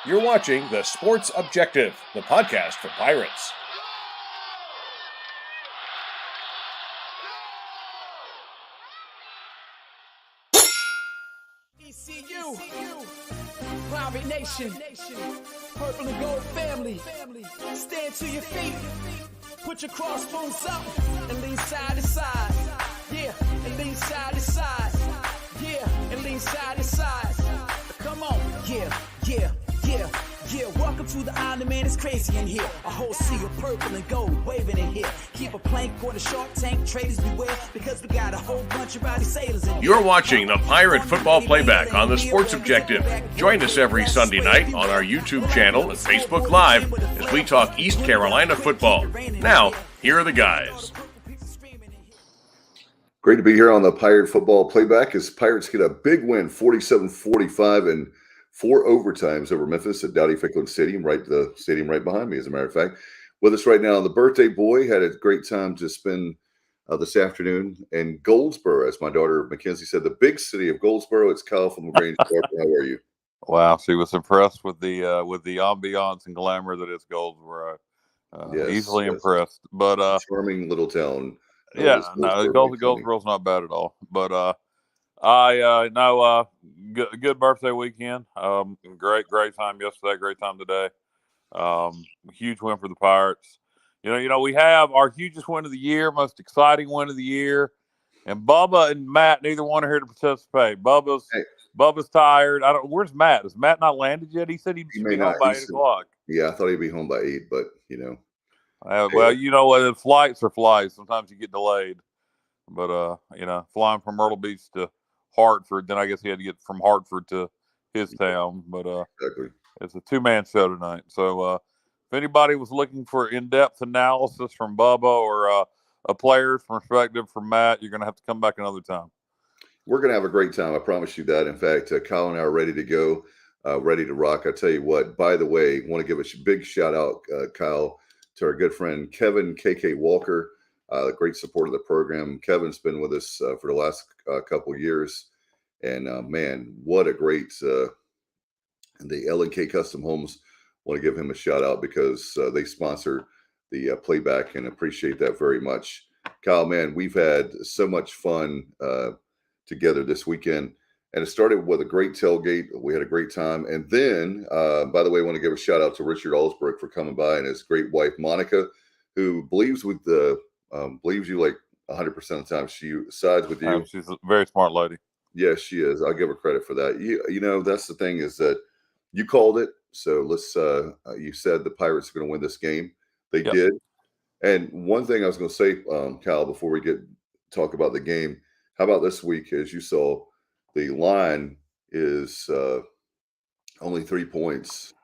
You're watching The Sports Objective, the podcast for Pirates. ECU, Pirate Nation, Purple and Gold family, stand to your feet, put your crossbones up, and lean side to side, yeah, and lean side to side, yeah, and lean side to side, come on, yeah, welcome to the island, man, it's crazy in here, a whole sea of purple and gold waving in here, keep a plank on the shark tank, traders beware, because we got a whole bunch of rowdy sailors in here. You're watching the Pirate Football Playback on The Sports Objective. Join us every Sunday night on our YouTube channel and Facebook Live as we talk East Carolina football. Now, here are the guys. Great to be here on the Pirate Football Playback as Pirates get a big win, 47-45 and 4 overtimes over Memphis at Dowdy-Ficklen Stadium, the stadium right behind me, as a matter of fact. With us right now, the birthday boy had a great time to spend this afternoon in Goldsboro, as my daughter Mackenzie said, the big city of Goldsboro. It's Kyle from LaGrange. How are you? Wow, she was impressed with the ambiance and glamour that is Goldsboro. Easily impressed, but charming little town. Goldsboro's not bad at all. But good birthday weekend. Great time yesterday. Great time today. Huge win for the Pirates. You know, we have our hugest win of the year, most exciting win of the year, and Bubba and Matt, neither one are here to participate. Bubba's tired. Where's Matt? Has Matt not landed yet? He said he'd be home by 8 o'clock. Yeah, I thought he'd be home by 8, but you know. Well, you know what? Flights are flights. Sometimes you get delayed. But flying from Myrtle Beach to Hartford, then I guess he had to get from Hartford to his town. But exactly. It's a 2-man show tonight. So if anybody was looking for in-depth analysis from Bubba or a player's perspective from Matt, you're going to have to come back another time. We're going to have a great time. I promise you that. In fact, Kyle and I are ready to go, ready to rock. I tell you what, by the way, I want to give a big shout out, Kyle, to our good friend Kevin KK Walker, a great support of the program. Kevin's been with us for the last couple years. And man, what a great the L&K Custom Homes. Want to give him a shout out because they sponsor the playback and appreciate that very much. Kyle, man, we've had so much fun together this weekend, and it started with a great tailgate. We had a great time, and then, by the way, I want to give a shout out to Richard Allsbrook for coming by and his great wife Monica, who believes you like 100% of the time. She sides with you. She's a very smart lady. Yes, she is. I'll give her credit for that. You know, that's the thing is that you called it. So let's. You said the Pirates are going to win this game. They did. And one thing I was going to say, Kyle, before we talk about the game, how about this week? As you saw, the line is only 3 points.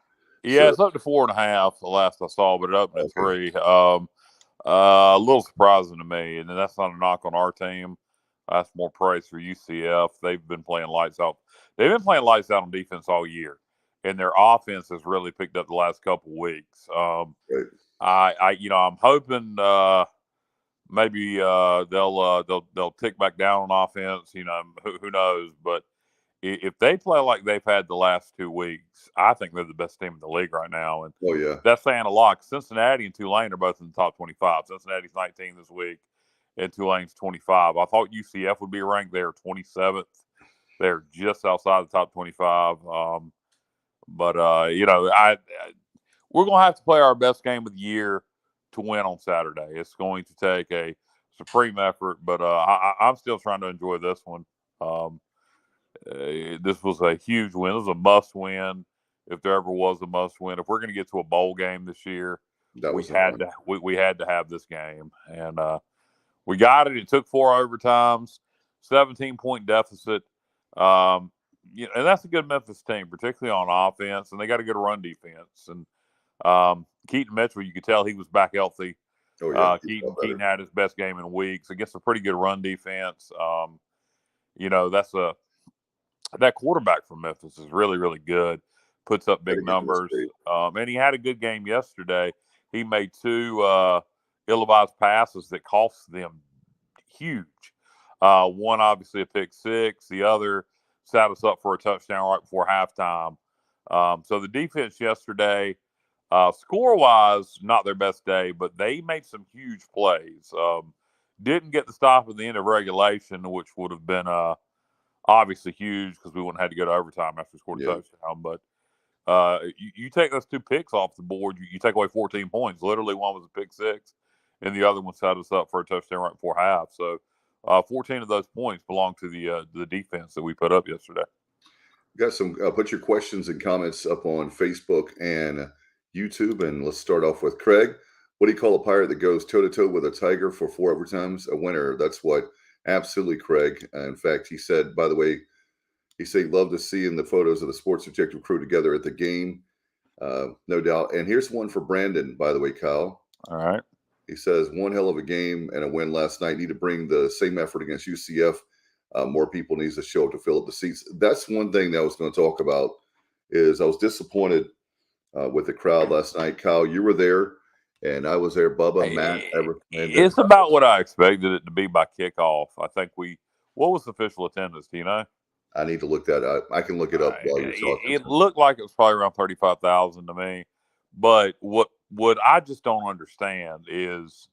Yeah, it's up to 4.5. The last I saw, but it opened at 3. A little surprising to me, and that's not a knock on our team. That's more praise for UCF. They've been playing lights out. They've been playing lights out on defense all year, and their offense has really picked up the last couple of weeks. I'm hoping maybe they'll tick back down on offense. You know, who knows? But if they play like they've had the last 2 weeks, I think they're the best team in the league right now. And that's saying a lot. Cincinnati and Tulane are both in the top 25. Cincinnati's 19 this week, and Tulane's 25. I thought UCF would be ranked there 27th. They're just outside the top 25. We're going to have to play our best game of the year to win on Saturday. It's going to take a supreme effort, but I'm still trying to enjoy this one. This was a huge win. This was a must-win if there ever was a must-win. If we're going to get to a bowl game this year, we had to have this game. And we got it. It took 4 overtimes, 17-point deficit. And that's a good Memphis team, particularly on offense, and they got a good run defense. And Keaton Mitchell, you could tell he was back healthy. Keaton had his best game in weeks against a pretty good run defense. That quarterback from Memphis is really, really good. Puts up big numbers. And he had a good game yesterday. He made 2 ill-advised passes that cost them huge. One, obviously, a pick six. The other set us up for a touchdown right before halftime. So the defense yesterday, score-wise, not their best day, but they made some huge plays. Didn't get the stop at the end of regulation, which would have been obviously huge because we wouldn't have had to go to overtime after we scored a touchdown. But you take those 2 picks off the board, you take away 14 points. Literally, one was a pick six, and the other one set us up for a touchdown right before half. So 14 of those points belong to the defense that we put up yesterday. Got some. Put your questions and comments up on Facebook and YouTube, and let's start off with Craig. What do you call a pirate that goes toe-to-toe with a tiger for 4 overtimes? A winner. That's what, absolutely, Craig. In fact, he said, by the way, he said he'd love to see in the photos of the Sports Objective crew together at the game. No doubt. And here's one for Brandon, by the way, Kyle. All right. He says, one hell of a game and a win last night. Need to bring the same effort against UCF. More people needs to show up to fill up the seats. That's one thing that I was going to talk about is I was disappointed with the crowd last night. Kyle, you were there, and I was there. Bubba, Matt, it's about what I expected it to be by kickoff. I think what was the official attendance? Do you know? I need to look that up. I can look it up while you're talking. It looked like it was probably around 35,000 to me. But what I just don't understand is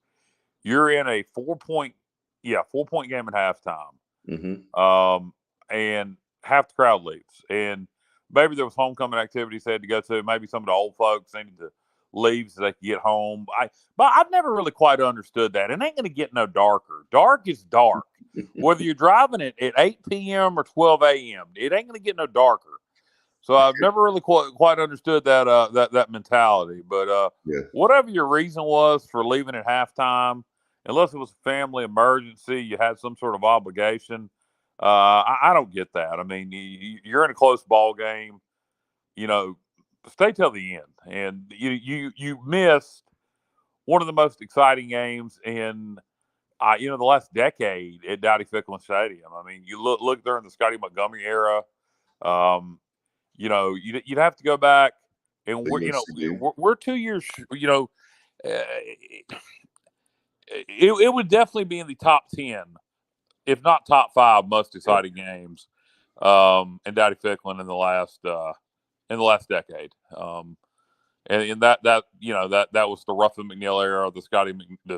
you're in a 4-point game at halftime. Mm-hmm. And half the crowd leaves. And maybe there was homecoming activities they had to go to. Maybe some of the old folks needed to leave so they could get home. But I've never really quite understood that. It ain't going to get no darker. Dark is dark. Whether you're driving it at 8 p.m. or 12 a.m., it ain't going to get no darker. So I've never really quite understood that mentality. But whatever your reason was for leaving at halftime, unless it was a family emergency, you had some sort of obligation. I don't get that. I mean, you're in a close ball game. Stay till the end. And you missed one of the most exciting games in the last decade at Dowdy-Ficklen Stadium. I mean, you look during the Scotty Montgomery era. You'd have to go back, and we're 2 years. It would definitely be in the top 10, if not top 5, most exciting games in Dowdy-Ficklen in the last decade. And that was the Ruffin McNeil era, the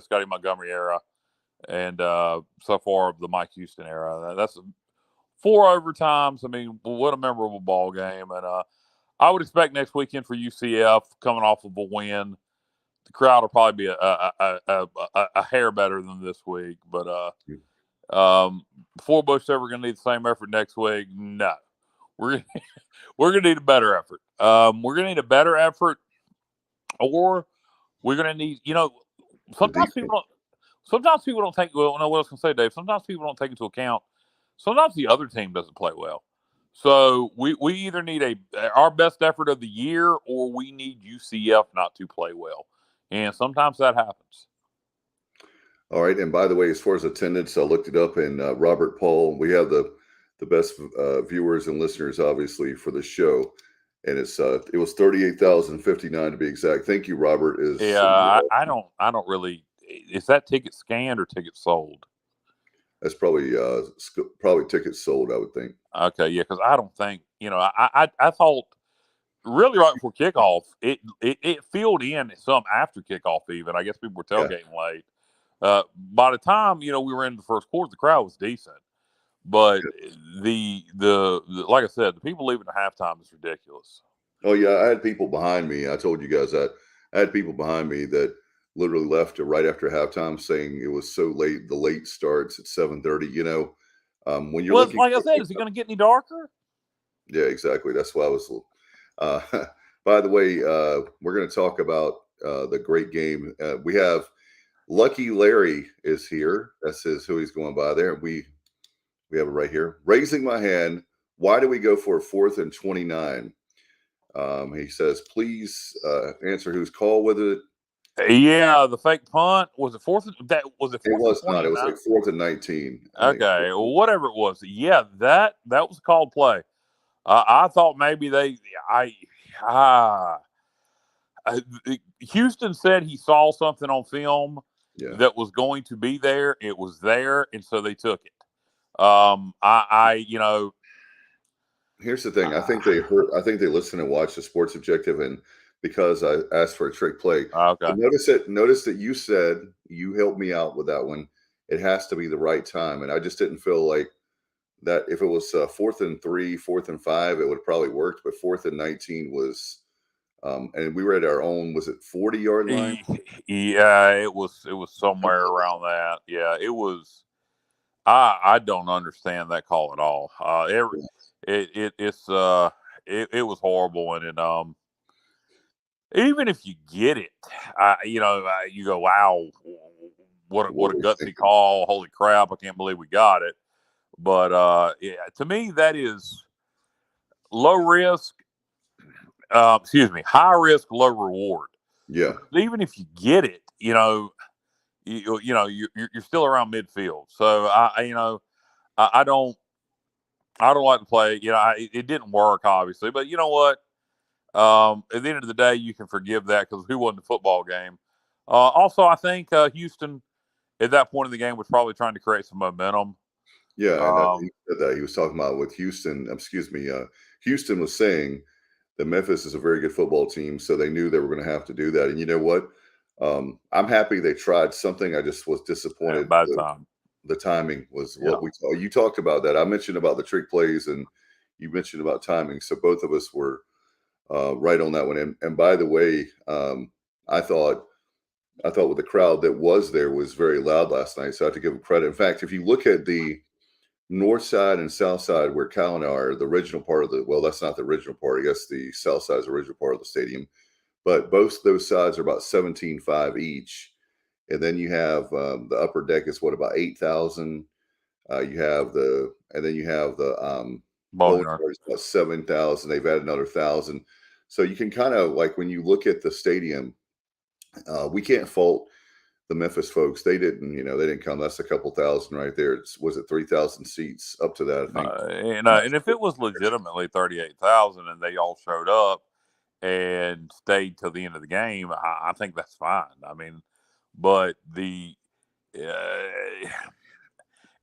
Scotty Montgomery era, and so far the Mike Houston era. That's 4 overtimes. I mean, what a memorable ball game. And I would expect next weekend for UCF, coming off of a win, the crowd will probably be a hair better than this week. But before Bush ever going to need the same effort next week, no. We're going to need a better effort. We're going to need a better effort, or we're going to need, sometimes people don't take, well, no, what I was going to say, Dave, sometimes people don't take into account, sometimes the other team doesn't play well. So we either need our best effort of the year, or we need UCF not to play well. And sometimes that happens. All right. And by the way, as far as attendance, I looked it up, and Robert Paul, we have the best viewers and listeners, obviously, for the show. And it was 38,059 to be exact. Thank you, Robert. I don't really, is that ticket scanned or ticket sold? That's probably tickets sold, I would think. Okay. Yeah. Cause I don't think, I thought, really right before kickoff, it filled in some after kickoff even. I guess people were tailgating late. By the time, we were in the first quarter, the crowd was decent. But the like I said, the people leaving at halftime is ridiculous. Oh, yeah. I had people behind me. I told you guys that. I had people behind me that literally left right after halftime saying it was so late. The late starts at 7:30, when you're looking, like I said, is it going to get any darker? Yeah, exactly. That's why I was by the way, we're going to talk about the great game. We have Lucky Larry is here. That's who he's going by there. We have it right here. Raising my hand. Why do we go for a 4th and 29? He says, please answer whose call with it. Yeah, the fake punt. Was it 4th? That was it. It was not. It was like 4th and 19. Okay, well, whatever it was. Yeah, that was a called play. I thought maybe Houston said he saw something on film that was going to be there. It was there, and so they took it. Here's the thing. I think they listen and watch the Sports Objective, and because I asked for a trick play. Okay. Notice that you said you helped me out with that one. It has to be the right time, and I just didn't feel like that. If it was 4th and 3, 4th and 5, it would have probably worked. But 4th and 19 was, and we were at our own. Was it 40-yard line? Yeah, it was somewhere around that. Yeah, it was. I don't understand that call at all. It was horrible, and even if you get it, you go, wow, what a gutsy call! Holy crap, I can't believe we got it. But to me, that is low risk. High risk, low reward. Yeah. Even if you get it, you're still around midfield. So I don't like to play. It didn't work, obviously, but you know what? At the end of the day, you can forgive that because who won the football game? Also, I think Houston at that point in the game was probably trying to create some momentum. Yeah, he said that. He was talking about with Houston. Houston was saying that Memphis is a very good football team, so they knew they were going to have to do that. And you know what? I'm happy they tried something. I just was disappointed. Bad time. The timing was what you talked about that. I mentioned about the trick plays, and you mentioned about timing. So both of us were right on that one. And by the way, I thought with the crowd that was there was very loud last night. So I have to give them credit. In fact, if you look at the north side and south side where Cal and I are, the original part of that's not the original part. I guess the south side is the original part of the stadium. But both those sides are about 17,500 each. And then you have the upper deck is about 8,000. You have the lower part is about 7,000. They've added another 1,000. So you can kind of like when you look at the stadium, we can't fault the Memphis folks. They didn't come. That's a couple thousand right there. Was it 3,000 seats up to that? I think. And if it was legitimately 38,000 and they all showed up and stayed till the end of the game, I think that's fine. I mean, but and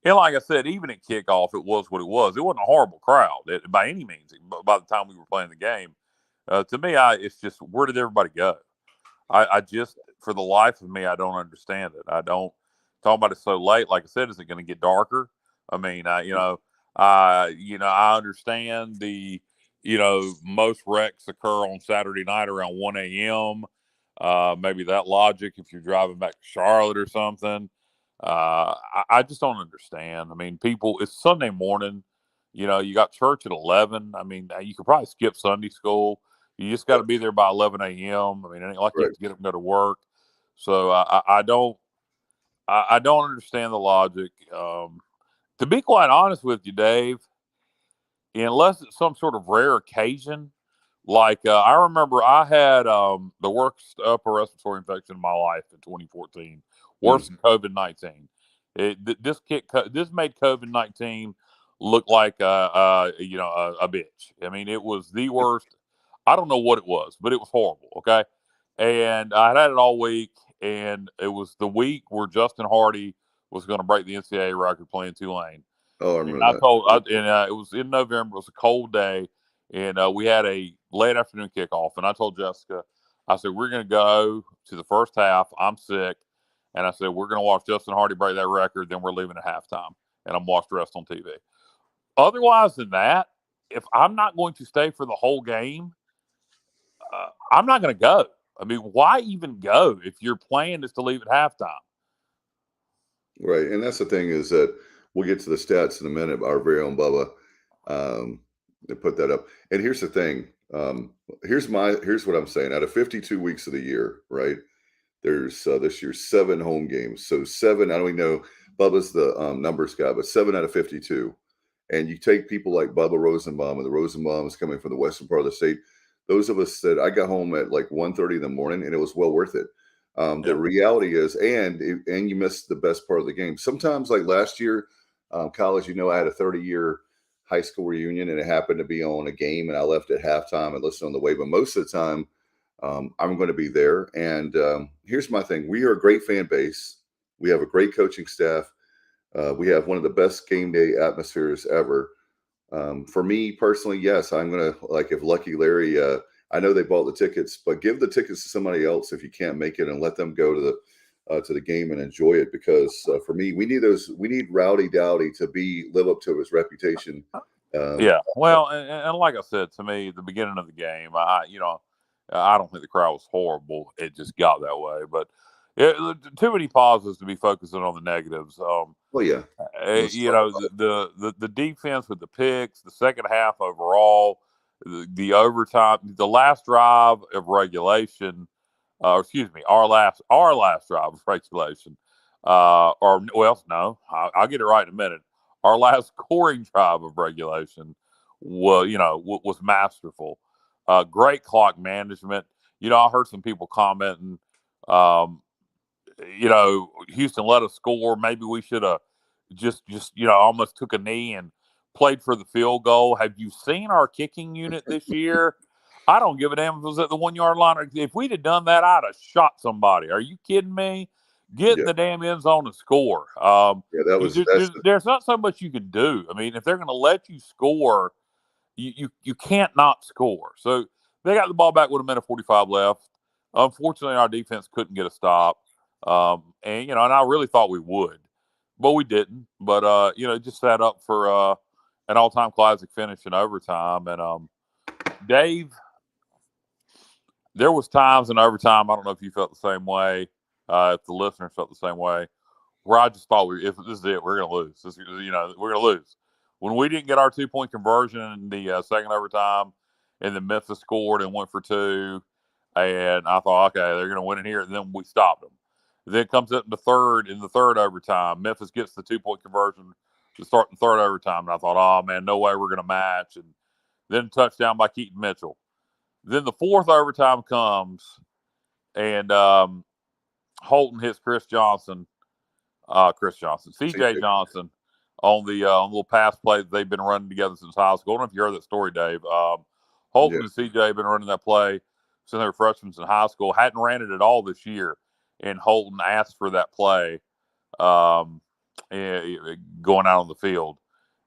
like I said, even at kickoff, it was what it was. It wasn't a horrible crowd by any means. By the time we were playing the game, to me, it's just where did everybody go? I just, for the life of me, I don't understand it. I don't talk about it so late. Like I said, is it going to get darker? I mean, I understand most wrecks occur on Saturday night around 1 a.m. Maybe that logic if you're driving back to Charlotte or something. I just don't understand. I mean, it's Sunday morning. You got church at 11. I mean, you could probably skip Sunday school. You just got to be there by 11 a.m. I mean, it ain't like you have to get up and go to work. So I don't understand the logic. To be quite honest with you, Dave, unless it's some sort of rare occasion, like I remember I had the worst upper respiratory infection in my life in 2014, worse than COVID-19. This made COVID-19 look like a bitch. I mean, it was the worst. I don't know what it was, but it was horrible. Okay. And I had it all week, and it was the week where Justin Hardy was going to break the NCAA record playing Tulane. Oh, I remember that. It was in November. It was a cold day, and we had a late afternoon kickoff. And I told Jessica, I said, we're going to go to the first half. I'm sick. And I said, we're going to watch Justin Hardy break that record. Then we're leaving at halftime, and I'm watching the rest on TV. Otherwise than that, if I'm not going to stay for the whole game, I'm not going to go. I mean, why even go if your plan is to leave at halftime? Right. And that's the thing is that we'll get to the stats in a minute. Our very own Bubba to put that up. And here's the thing. Here's what I'm saying. Out of 52 weeks of the year, right, there's this year 7 home games. So 7, I don't even know, Bubba's the numbers guy, but 7 out of 52. And you take people like Bubba Rosenbaum, and the Rosenbaums coming from the western part of the state. Those of us that I got home at like 1:30 in the morning, and it was well worth it. The reality is, and you missed the best part of the game. Sometimes, like last year, college, I had a 30-year high school reunion, and it happened to be on a game, and I left at halftime and listened on the way. But most of the time, I'm going to be there. And here's my thing: we are a great fan base. We have a great coaching staff. We have one of the best game day atmospheres ever. For me personally, yes, I'm gonna if Lucky Larry. I know they bought the tickets, but give the tickets to somebody else if you can't make it, and let them go to the game and enjoy it. Because for me, we need Rowdy Dowdy to live up to his reputation. Yeah, well, and like I said, to me, at the beginning of the game, I don't think the crowd was horrible. It just got that way, but too many pauses to be focusing on the negatives. Well, yeah, the defense with the picks, the second half overall, the overtime, the last drive of regulation. Excuse me, our last drive of regulation. I'll get it right in a minute. Our last scoring drive of regulation was masterful. Great clock management. I heard some people commenting, Houston let us score. Maybe we should have just almost took a knee and played for the field goal. Have you seen our kicking unit this year? I don't give a damn if it was at the 1 yard line. If we'd have done that, I'd have shot somebody. Are you kidding me? Get in the damn end zone and score. There's not so much you can do. I mean, if they're going to let you score, you can't not score. So they got the ball back with a minute 45 left. Unfortunately, our defense couldn't get a stop. And I really thought we would, but we didn't. But just set up for an all-time classic finish in overtime. And Dave, there was times in overtime, I don't know if you felt the same way, if the listeners felt the same way, where I just thought if this is it, we're going to lose. We're going to lose. When we didn't get our 2-point conversion in the second overtime, and then Memphis scored and went for 2, and I thought, okay, they're going to win it here, and then we stopped them. Then it comes up in the third overtime. Memphis gets the 2-point conversion to start the third overtime, and I thought, oh man, no way we're going to match. And then touchdown by Keaton Mitchell. Then the fourth overtime comes, and Holton hits CJ Johnson, on the little pass play that they've been running together since high school. I don't know if you heard that story, Dave. Holton and CJ have been running that play since they were freshmen in high school. Hadn't ran it at all this year, and Holton asked for that play going out on the field.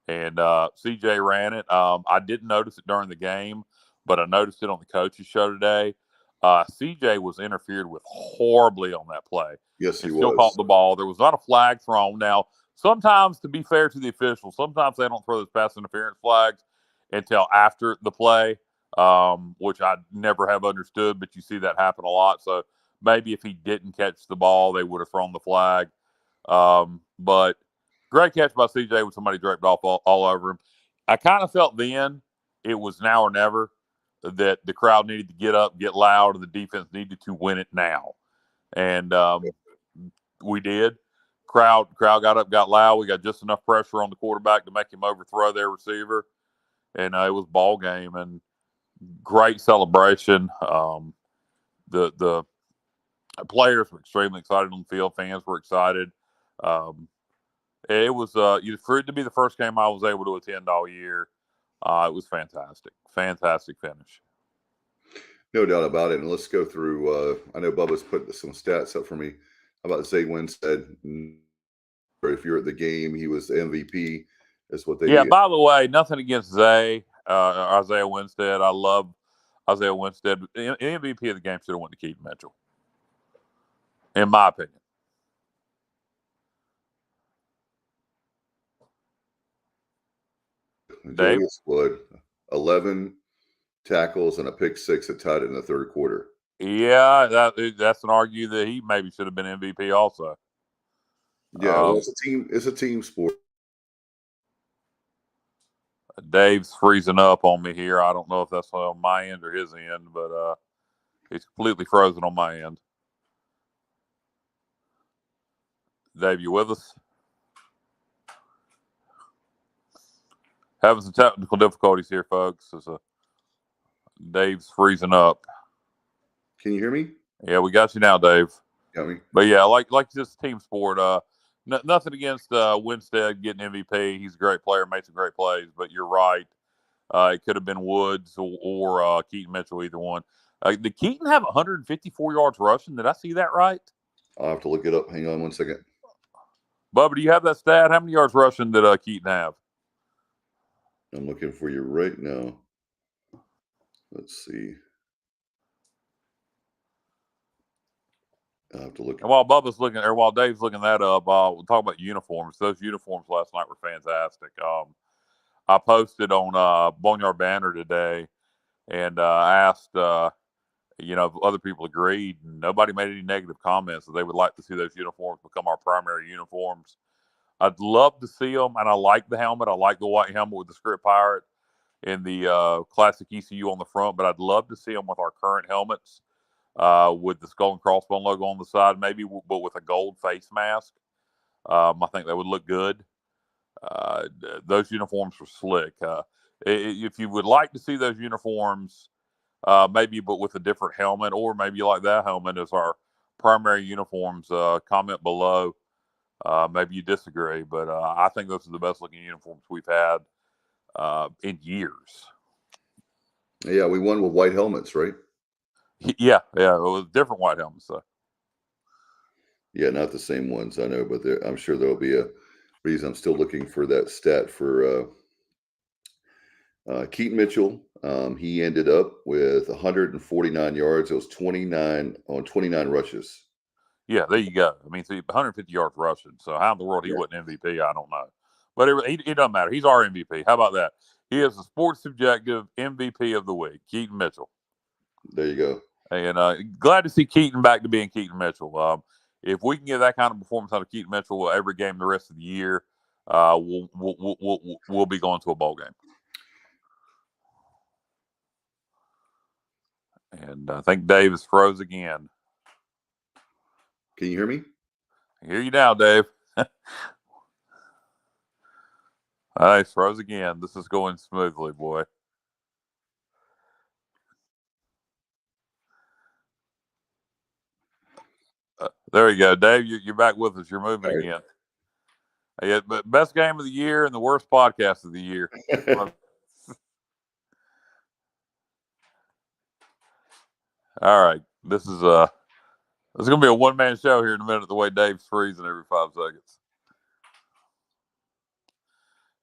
And CJ ran it. I didn't notice it during the game, but I noticed it on the coach's show today. CJ was interfered with horribly on that play. Yes, he was. Still caught the ball. There was not a flag thrown. Now, sometimes, to be fair to the officials, sometimes they don't throw those pass interference flags until after the play, which I never have understood, but you see that happen a lot. So maybe if he didn't catch the ball, they would have thrown the flag. But great catch by CJ with somebody draped off all over him. I kind of felt then it was now or never, that the crowd needed to get up, get loud, and the defense needed to win it now. And we did. Crowd got up, got loud. We got just enough pressure on the quarterback to make him overthrow their receiver. And it was ball game and great celebration. The players were extremely excited on the field. Fans were excited. It was for it to be the first game I was able to attend all year. It was fantastic. Fantastic finish. No doubt about it. And let's go through. I know Bubba's put some stats up for me about Zay Winstead. If you're at the game, he was the MVP. That's what they. Yeah. By the way, nothing against Zay, Isaiah Winstead. I love Isaiah Winstead. The MVP of the game should have went to Keaton Mitchell, in my opinion. Dave Wood, 11 tackles and a pick six that tied it in the third quarter. Yeah, that's an argue that he maybe should have been MVP also. Yeah, well, it's a team sport. Dave's freezing up on me here. I don't know if that's on my end or his end, but he's completely frozen on my end. Dave, you with us? Having some technical difficulties here, folks. Dave's freezing up. Can you hear me? Yeah, we got you now, Dave. Got me. But yeah, like this team sport. Nothing against Winstead getting MVP. He's a great player, made some great plays. But you're right. It could have been Woods or Keaton Mitchell, either one. Did Keaton have 154 yards rushing? Did I see that right? I'll have to look it up. Hang on one second. Bubba, do you have that stat? How many yards rushing did Keaton have? I'm looking for you right now. Let's see. I'll have to look. And while Bubba's looking, or while Dave's looking that up, we'll talk about uniforms. Those uniforms last night were fantastic. I posted on Boneyard Banner today and asked, if other people agreed. And nobody made any negative comments that they would like to see those uniforms become our primary uniforms. I'd love to see them, and I like the helmet. I like the white helmet with the script pirate and the classic ECU on the front, but I'd love to see them with our current helmets with the skull and crossbone logo on the side, maybe, but with a gold face mask. I think that would look good. Those uniforms were slick. If you would like to see those uniforms, maybe but with a different helmet, or maybe you like that helmet as our primary uniforms, comment below. Maybe you disagree, but I think those are the best looking uniforms we've had in years. Yeah, we won with white helmets, right? Yeah, it was different white helmets, though. Yeah, not the same ones, I know, but I'm sure there'll be a reason. I'm still looking for that stat for Keaton Mitchell. He ended up with 149 yards. It was 29 on 29 rushes. Yeah, there you go. I mean, 150 yards rushing. So how in the world he wasn't MVP, I don't know. But it doesn't matter. He's our MVP. How about that? He is the Sports Subjective MVP of the week, Keaton Mitchell. There you go. And glad to see Keaton back to being Keaton Mitchell. If we can get that kind of performance out of Keaton Mitchell every game the rest of the year, we'll be going to a bowl game. And I think Dave is froze again. Can you hear me? I hear you now, Dave. All right, froze again. This is going smoothly, boy. There you go, Dave. You're back with us. You're moving again. Yeah, but best game of the year and the worst podcast of the year. All right, this is going to be a one-man show here in a minute. The way Dave's freezing every 5 seconds.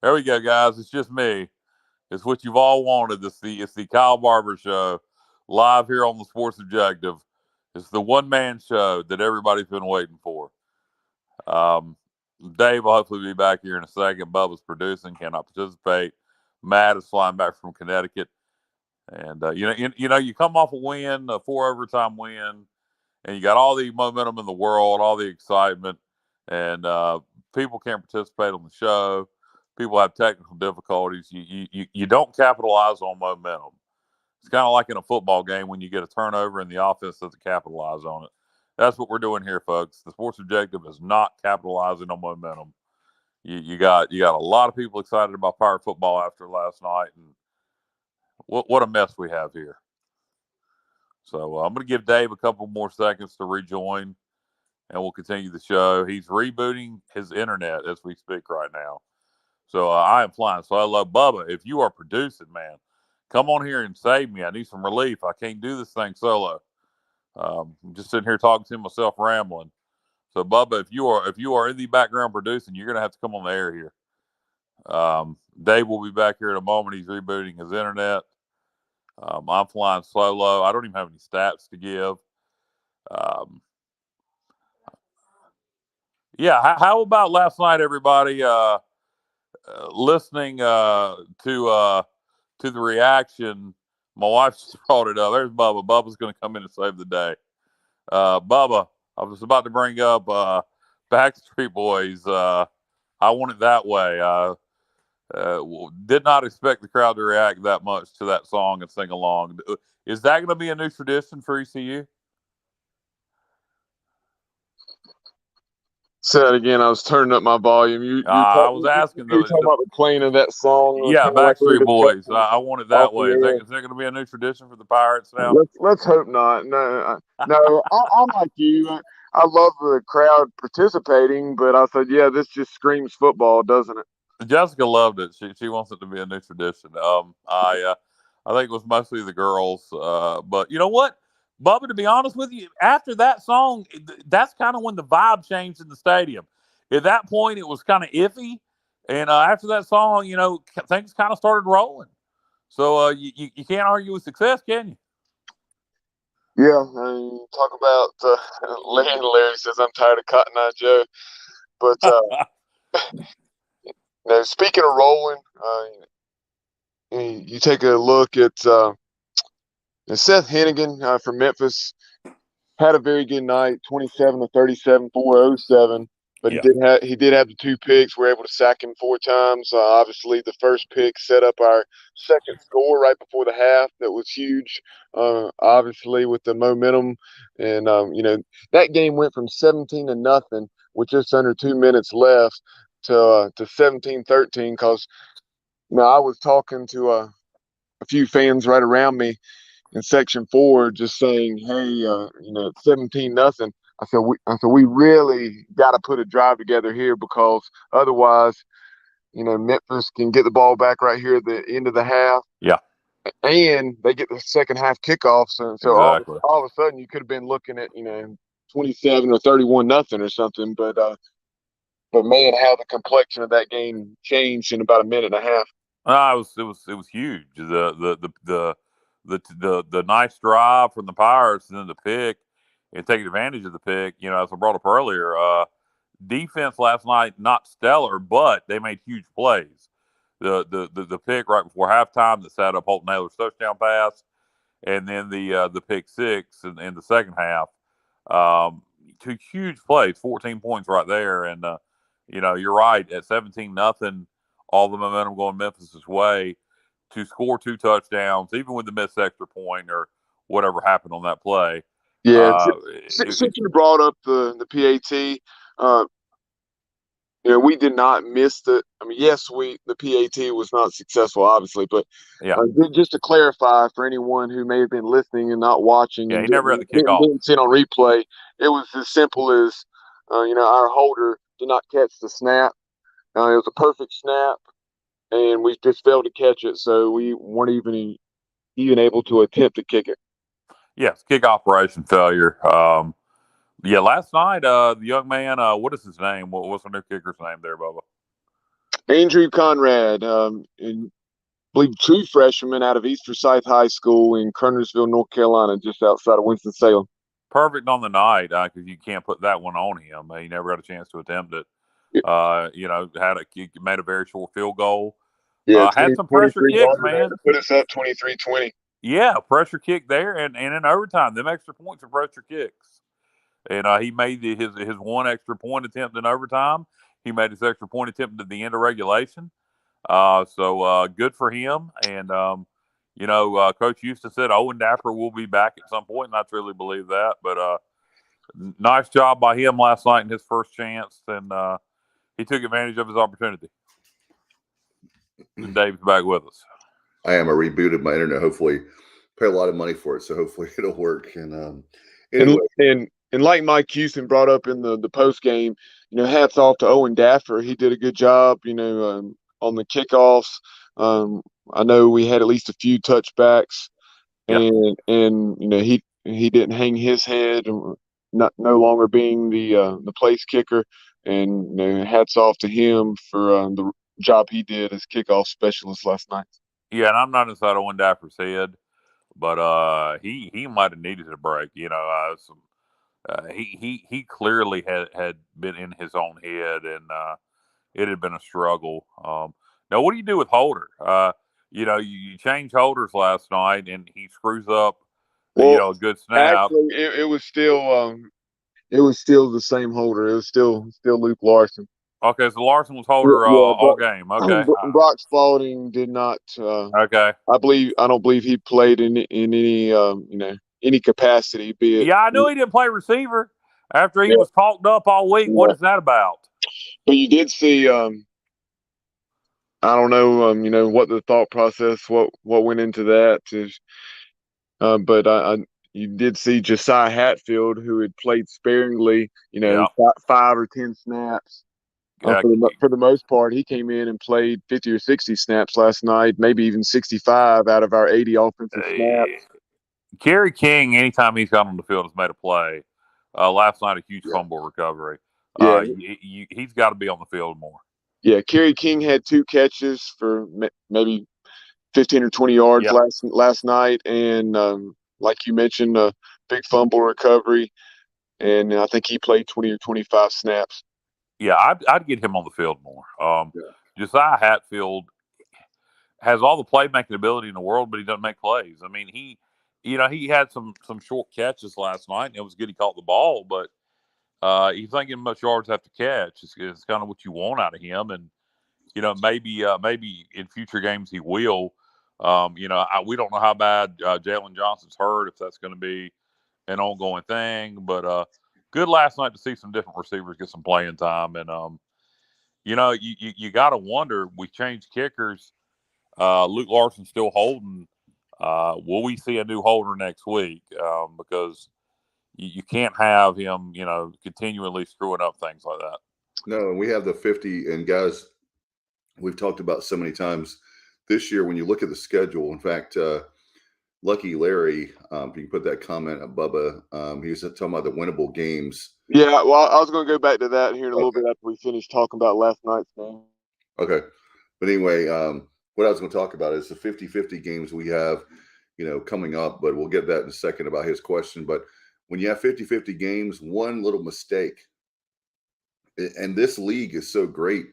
There we go, guys. It's just me. It's what you've all wanted. It's the Kyle Barber Show, live here on the Sports Objective. It's the one-man show that everybody's been waiting for. Dave will hopefully be back here in a second. Bubba's producing, cannot participate. Matt is flying back from Connecticut. And, you come off a win, a 4 overtime win, and you got all the momentum in the world, all the excitement, and people can't participate on the show. People have technical difficulties. You don't capitalize on momentum. It's kind of like in a football game when you get a turnover and the offense doesn't capitalize on it. That's what we're doing here, folks. The Sports Objective is not capitalizing on momentum. You got a lot of people excited about Pirate football after last night, and what a mess we have here. So I'm going to give Dave a couple more seconds to rejoin, and we'll continue the show. He's rebooting his internet as we speak right now. So I am flying. So I love Bubba. If you are producing, man, come on here and save me. I need some relief. I can't do this thing solo. I'm just sitting here talking to myself, rambling. So Bubba, if you are in the background producing, you're going to have to come on the air here. Dave will be back here in a moment. He's rebooting his internet. I'm flying solo. I don't even have any stats to give. How about last night, everybody? Listening to the reaction, my wife just brought it up. There's Bubba. Bubba's going to come in and save the day. Bubba, I was about to bring up Backstreet Boys. I Want It That Way. Did not expect the crowd to react that much to that song and sing along. Is that going to be a new tradition for ECU? Say that again. I was turning up my volume. I was asking. You were talking about the playing of that song. Yeah, Backstreet Boys. I Want It That Way. Is that going to be a new tradition for the Pirates now? Let's hope not. No. I'm like you. I love the crowd participating, but I said, yeah, this just screams football, doesn't it? Jessica loved it. She wants it to be a new tradition. I think it was mostly the girls. But you know what? Bubba, to be honest with you, after that song, that's kind of when the vibe changed in the stadium. At that point, it was kind of iffy. And after that song, things kind of started rolling. So you can't argue with success, can you? Yeah, talk about Larry says I'm tired of Cotton Eye Joe. But speaking of rolling, you take a look at Seth Hennigan from Memphis. Had a very good night, 27 to 37, 407. But Yeah. he did have the 2 picks. We were able to sack him 4 times. Obviously, the first pick set up our second score right before the half. That was huge. Obviously, with the momentum, and that game went from 17 to nothing with just under 2 minutes left to 17-13. Because I was talking to a few fans right around me in section 4, just saying, hey, 17-0. I said we really got to put a drive together here, because otherwise, Memphis can get the ball back right here at the end of the half. Yeah. And they get the second half kickoffs. And so exactly. all of a sudden you could have been looking at, 27 or 31-0 or something. But man, how the complexion of that game changed in about a minute and a half. It was huge. The nice drive from the Pirates, and then the pick and taking advantage of the pick. As I brought up earlier, defense last night not stellar, but they made huge plays. The pick right before halftime that set up Holt Naylor's touchdown pass, and then the pick six in the second half. 2 huge plays, 14 points right there, and you're right, at 17-0, all the momentum going Memphis' way to score 2 touchdowns, even with the missed extra point or whatever happened on that play. Yeah, since you brought up the PAT, we did not miss the. I mean, yes, the PAT was not successful, obviously, but just to clarify for anyone who may have been listening and not watching, he never had the kickoff. Didn't see it on replay. It was as simple as, our holder did not catch the snap. It was a perfect snap, and we just failed to catch it, so we weren't even able to attempt to kick it. Yes, kick operation failure. Last night, the young man, what is his name? What's the new kicker's name there, Bubba? Andrew Conrad, I believe true freshman out of East Forsyth High School in Kernersville, North Carolina, just outside of Winston-Salem. Perfect on the night, because you can't put that one on him. He never had a chance to attempt it. Made a very short field goal. Yeah, had some pressure kicks, man. To put us up 23-20. Yeah, pressure kick there, and in overtime, them extra points are pressure kicks. And he made his 1 extra point attempt in overtime. He made his extra point attempt at the end of regulation. So good for him. And Coach Houston said Owen Dapper will be back at some point, and I truly believe that. But nice job by him last night in his first chance, and he took advantage of his opportunity. And Dave's back with us. I rebooted my internet. Hopefully, pay a lot of money for it, so hopefully it'll work. And anyway. And like Mike Houston brought up in the post game, hats off to Owen Daffer. He did a good job, on the kickoffs. I know we had at least a few touchbacks, and he didn't hang his head, no longer being the place kicker. And hats off to him for the job he did as kickoff specialist last night. Yeah, and I'm not inside Owen Daffer's head, but he might have needed a break. He clearly had been in his own head, and it had been a struggle. Now, what do you do with Holder? You change Holders last night, and he screws up. A good snap. Actually, it was still the same Holder. It was still Luke Larson. Okay, so Larson was Holder all game. Okay, Brock Spalding did not. Okay, I don't believe he played in any any capacity. Be it. Yeah, I knew he didn't play receiver after he was talked up all week. What is that about? But you did see. I don't know. What the thought process, what went into that is. But you did see Josiah Hatfield, who had played sparingly. 5 or 10 snaps. For the most part, he came in and played 50 or 60 snaps last night, maybe even 65 out of our 80 offensive snaps. Kerry King, anytime he's got on the field, has made a play. Last night, a huge fumble recovery. He's got to be on the field more. Yeah, Kerry King had 2 catches for maybe 15 or 20 yards last night, and like you mentioned, a big fumble recovery, and I think he played 20 or 25 snaps. Yeah, I'd get him on the field more. Josiah Hatfield has all the playmaking ability in the world, but he doesn't make plays. I mean, he had some short catches last night, and it was good he caught the ball, but he's not getting much yards after catch. It's kind of what you want out of him, and maybe in future games he will. We don't know how bad Jalen Johnson's hurt, if that's going to be an ongoing thing, but good last night to see some different receivers get some playing time, and you got to wonder. We changed kickers. Luke Larson's still holding. Will we see a new holder next week? Because you can't have him, continually screwing up things like that. No, and we have the 50, and guys, we've talked about so many times this year when you look at the schedule. In fact, Lucky Larry, if you can put that comment at Bubba, he was talking about the winnable games. Yeah, well, I was going to go back to that here in a little bit after we finish talking about last night's game. Okay. But anyway, what I was going to talk about is the 50-50 games we have, coming up, but we'll get that in a second about his question. But when you have 50-50 games, one little mistake, and this league is so great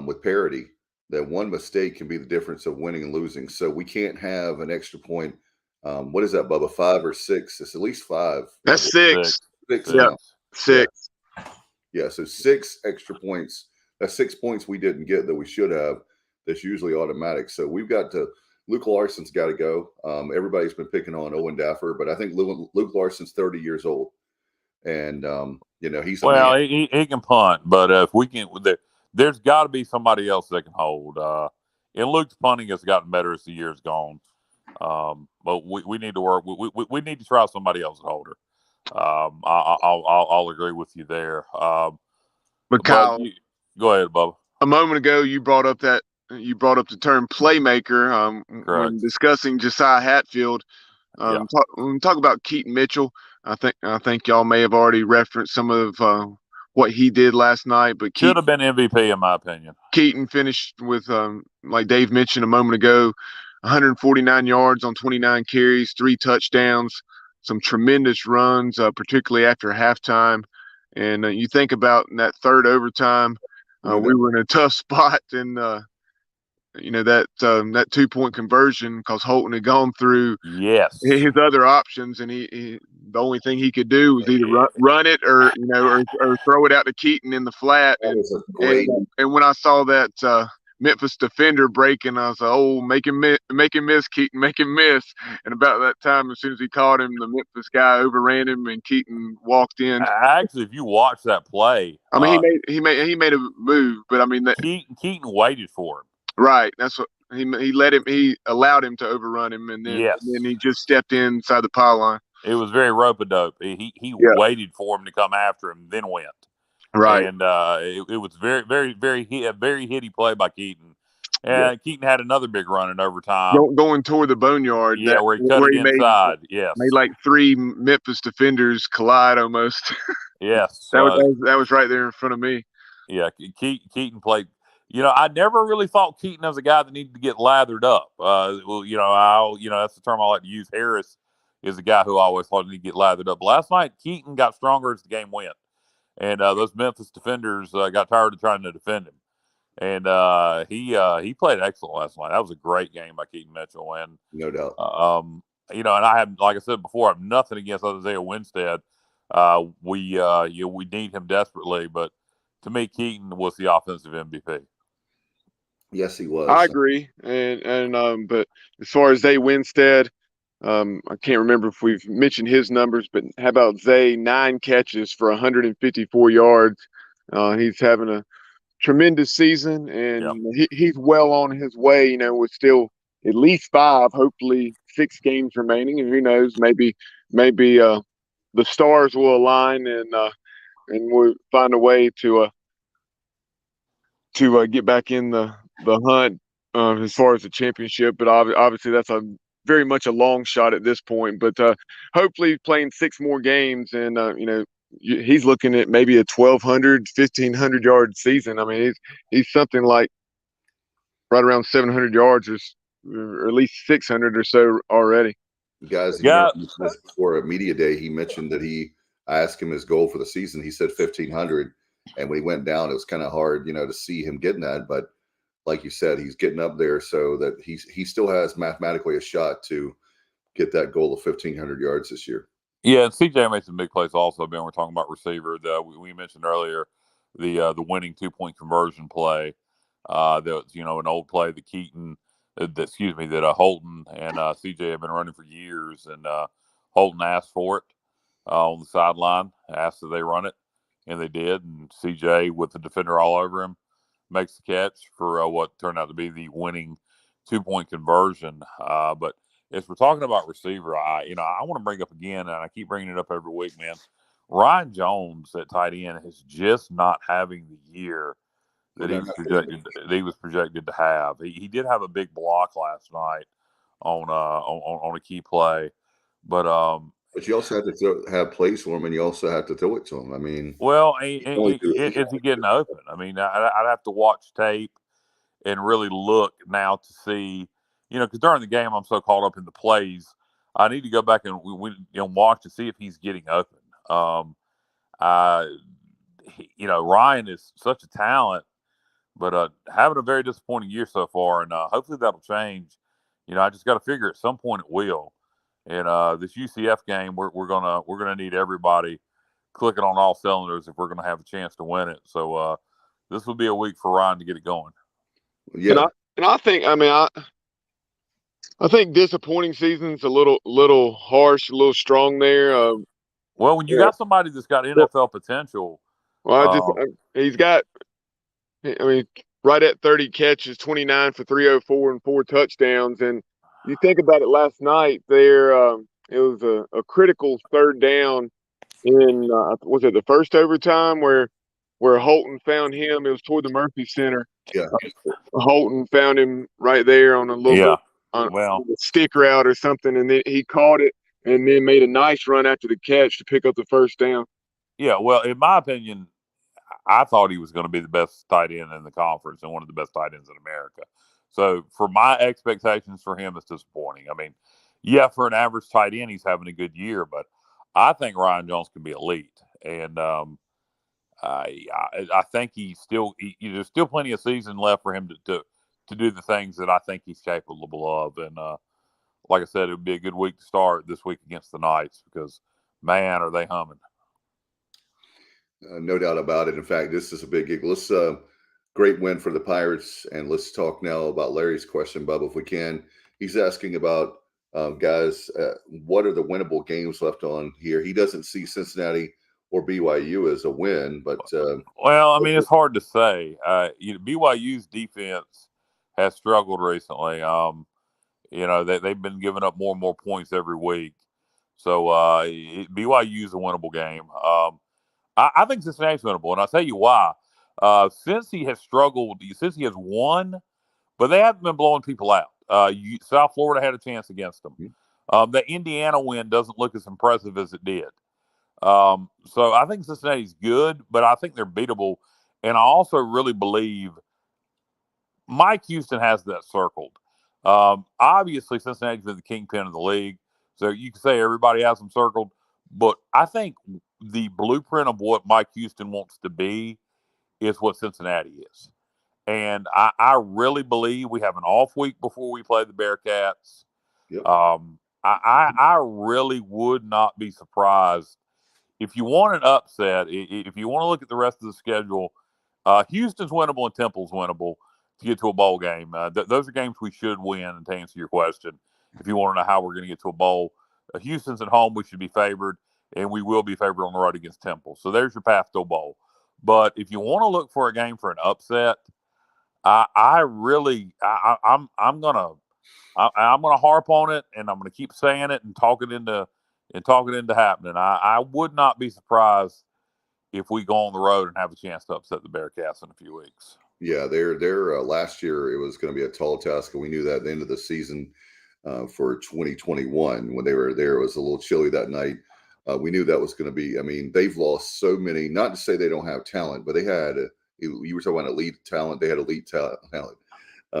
with parity that one mistake can be the difference of winning and losing. So we can't have an extra point. What is that, Bubba? 5 or 6? It's at least 5. That's 6. 6. Yeah, 6. Yeah, so 6 extra points. That's 6 points we didn't get that we should have. That's usually automatic. So we've got to – Luke Larson's got to go. Everybody's been picking on Owen Daffer, but I think Luke Larson's 30 years old. And, he's – Well, he can punt, but if we can there's got to be somebody else that can hold. And Luke's punting has gotten better as the year's gone. But we need to work. We need to try somebody else at holder. I'll agree with you there. But Kyle, go ahead, Bubba. A moment ago, you brought up the term playmaker when discussing Josiah Hatfield. Talk about Keaton Mitchell. I think y'all may have already referenced some of what he did last night, but should have been MVP in my opinion. Keaton finished with, like Dave mentioned a moment ago, 149 yards on 29 carries, 3 touchdowns, some tremendous runs, particularly after halftime. And you think about in that third overtime, we were in a tough spot, and that 2-point conversion because Holton had gone through his other options, and he the only thing he could do was either run it or throw it out to Keaton in the flat. And when I saw that Memphis defender breaking, I was like, oh, make him miss, Keaton, make him miss. And about that time, as soon as he caught him, the Memphis guy overran him, and Keaton walked in. Actually, if you watch that play, I mean, he made a move, but I mean that Keaton waited for him. Right, that's what he allowed him to overrun him, and then he just stepped inside the pylon. It was very rope-a-dope. He waited for him to come after him, then went. Right, and it was very, very, very very hitty play by Keaton. And Keaton had another big run in overtime, going toward the boneyard. Yeah, where he cut it inside. Made like 3 Memphis defenders collide almost. Yes, that was right there in front of me. Yeah, Keaton played. I never really thought Keaton was a guy that needed to get lathered up. That's the term I like to use. Harris is a guy who I always thought needed to get lathered up. Last night, Keaton got stronger as the game went, and those Memphis defenders got tired of trying to defend him. And he played excellent last night. That was a great game by Keaton Mitchell, and no doubt. And I have, like I said before, I have nothing against Isaiah Winstead. We need him desperately, but to me, Keaton was the offensive MVP. Yes, he was. I agree, and but as far as Zay Winstead, I can't remember if we've mentioned his numbers, but how about Zay? 9 catches for 154 yards. He's having a tremendous season, and he's well on his way. With still at least 5, hopefully 6 games remaining, and who knows, maybe the stars will align, and we'll find a way to get back in the hunt as far as the championship. But obviously that's very much a long shot at this point. But hopefully playing 6 more games, and he's looking at maybe a 1,200, 1,500 yard season. I mean, he's something like right around 700 yards or at least 600 or so already. Guys, Yeah. Before a media day, he mentioned that I asked him his goal for the season. He said 1,500. And when he went down, it was kind of hard, to see him getting that. But like you said, he's getting up there so that he still has mathematically a shot to get that goal of 1,500 yards this year. Yeah, and CJ made some big plays also. Ben, we're talking about receiver. We mentioned earlier the winning 2-point conversion play. That's an old play that Keaton, that Holton and CJ have been running for years, and Holton asked for it on the sideline, asked that they run it, and they did. And CJ, with the defender all over him, makes the catch for what turned out to be the winning 2-point conversion. But as we're talking about receiver, I want to bring up again, and I keep bringing it up every week, man. Ryan Jones at tight end is just not having the year that he was projected to have. He did have a big block last night on a key play, but you also have to have plays for him, and you also have to throw it to him. I mean, well, is he getting open? I mean, I'd have to watch tape and really look now to see, because during the game I'm so caught up in the plays, I need to go back and watch to see if he's getting open. Ryan is such a talent, but having a very disappointing year so far, and hopefully that'll change. I just got to figure at some point it will. And this UCF game, we're gonna need everybody clicking on all cylinders if we're gonna have a chance to win it. So this will be a week for Ryan to get it going. Yeah, and I think I think disappointing season's a little harsh, a little strong there. Well, when you got somebody that's got NFL potential, he's got. I mean, right at 30 catches, 29 for 304 and 4 touchdowns. And you think about it last night there, it was a critical third down in, was it the first overtime where Holton found him? It was toward the Murphy Center. Yeah. Holton found him right there on a little stick route or something, and then he caught it and then made a nice run after the catch to pick up the first down. Yeah, well, in my opinion, I thought he was going to be the best tight end in the conference and one of the best tight ends in America. So for my expectations for him, it's disappointing. I mean, yeah, for an average tight end, he's having a good year, but I think Ryan Jones can be elite. And I think there's still plenty of season left for him to do the things that I think he's capable of. And like I said, it would be a good week to start this week against the Knights because, man, are they humming. No doubt about it. In fact, this is a big gig. Let's great win for the Pirates, and let's talk now about Larry's question, Bubba, if we can. He's asking about guys, what are the winnable games left on here? He doesn't see Cincinnati or BYU as a win, but well, I mean, it's hard to say. BYU's defense has struggled recently. They've been giving up more and more points every week, so BYU's a winnable game. I think Cincinnati's winnable, and I'll tell you why. Since he has struggled, since he has won, but they haven't been blowing people out. South Florida had a chance against them. The Indiana win doesn't look as impressive as it did. So I think Cincinnati's good, but I think they're beatable. And I also really believe Mike Houston has that circled. Obviously, Cincinnati's been the kingpin of the league, so you can say everybody has them circled. But I think the blueprint of what Mike Houston wants to be is what Cincinnati is. And I really believe we have an off week before we play the Bearcats. Yep. I really would not be surprised if you want an upset, if you want to look at the rest of the schedule, Houston's winnable and Temple's winnable to get to a bowl game. Those are games we should win. And to answer your question, if you want to know how we're going to get to a bowl, Houston's at home, we should be favored, and we will be favored on the road against Temple. So there's your path to a bowl. But if you want to look for a game for an upset, I'm gonna harp on it, and I'm gonna keep saying it and talk it into happening. I would not be surprised if we go on the road and have a chance to upset the Bearcats in a few weeks. Yeah, they're last year it was going to be a tall task, and we knew that at the end of the season for 2021 when they were there, it was a little chilly that night. We knew that was going to be. I mean, they've lost so many. Not to say they don't have talent, but they had. You were talking about elite talent. They had elite talent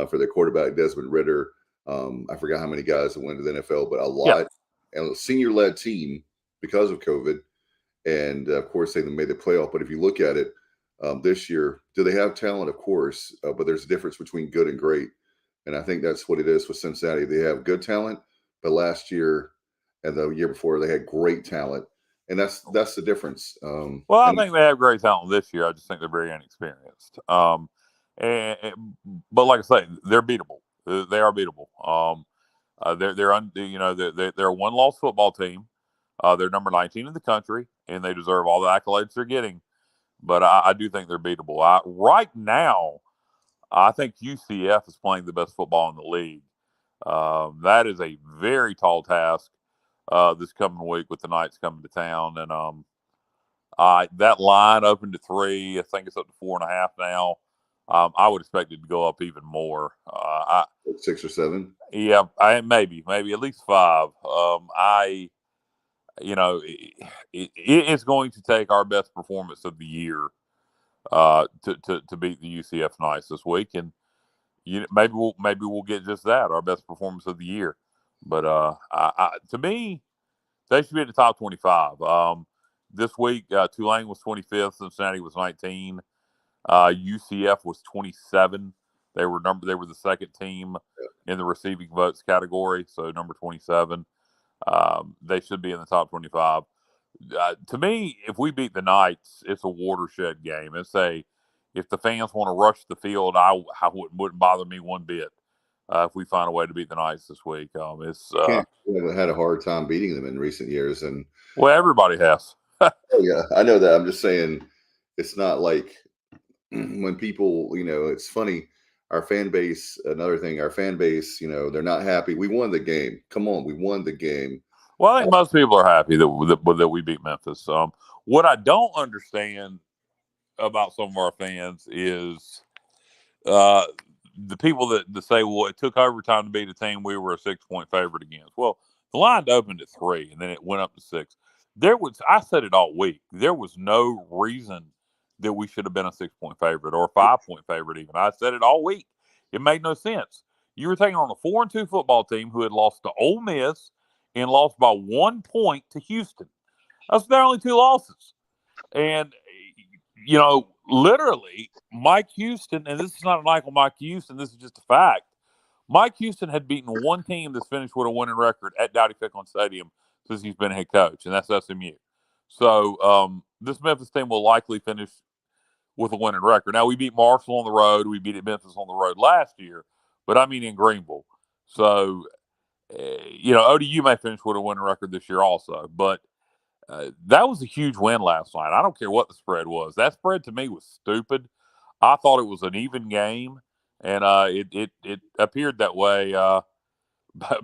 for their quarterback Desmond Ridder. I forgot how many guys that went to the NFL, but a lot. Yeah. And a senior-led team because of COVID, and of course they made the playoff. But if you look at it this year, do they have talent? Of course, but there's a difference between good and great, and I think that's what it is with Cincinnati. They have good talent, but last year and the year before they had great talent, and that's the difference. Well, I think they have great talent this year. I just think they're very inexperienced. But like I say, they're beatable. They are beatable. They're a one-loss football team. They're number 19 in the country, and they deserve all the accolades they're getting. But I do think they're beatable. Right now, I think UCF is playing the best football in the league. That is a very tall task this coming week with the Knights coming to town. And that line opened to 3. I think it's up to 4.5 now. I would expect it to go up even more. 6 or 7. Yeah, maybe at least 5. It's going to take our best performance of the year to beat the UCF Knights this week, and maybe we'll get just that, our best performance of the year. But to me, they should be in the top 25. This week, Tulane was 25th, Cincinnati was 19. UCF was 27. They were the second team in the receiving votes category, so number 27. They should be in the top 25. To me, if we beat the Knights, it's a watershed game. If the fans want to rush the field, I wouldn't bother me one bit if we find a way to beat the Knights this week. We had a hard time beating them in recent years, and everybody has. Yeah, I know that. I'm just saying, it's not like when people, it's funny. Our fan base, they're not happy. We won the game. Come on, we won the game. Well, I think most people are happy that we beat Memphis. What I don't understand about some of our fans is the people that say, well, it took overtime to beat a team we were a 6-point favorite against. Well, the line opened at 3, and then it went up to 6. I said it all week. There was no reason that we should have been a 6-point favorite or a 5-point favorite even. I said it all week. It made no sense. You were taking on a 4-2 football team who had lost to Ole Miss and lost by 1 point to Houston. That's their only 2 losses. And, literally, Mike Houston, and this is not a knock on Mike Houston, this is just a fact. Mike Houston had beaten one team that's finished with a winning record at Dowdy-Ficklen Stadium since he's been head coach, and that's SMU. So this Memphis team will likely finish with a winning record. Now, we beat Marshall on the road. We beat Memphis on the road last year, but I mean in Greenville. So, ODU may finish with a winning record this year also, but that was a huge win last night. I don't care what the spread was. That spread to me was stupid. I thought it was an even game, and it appeared that way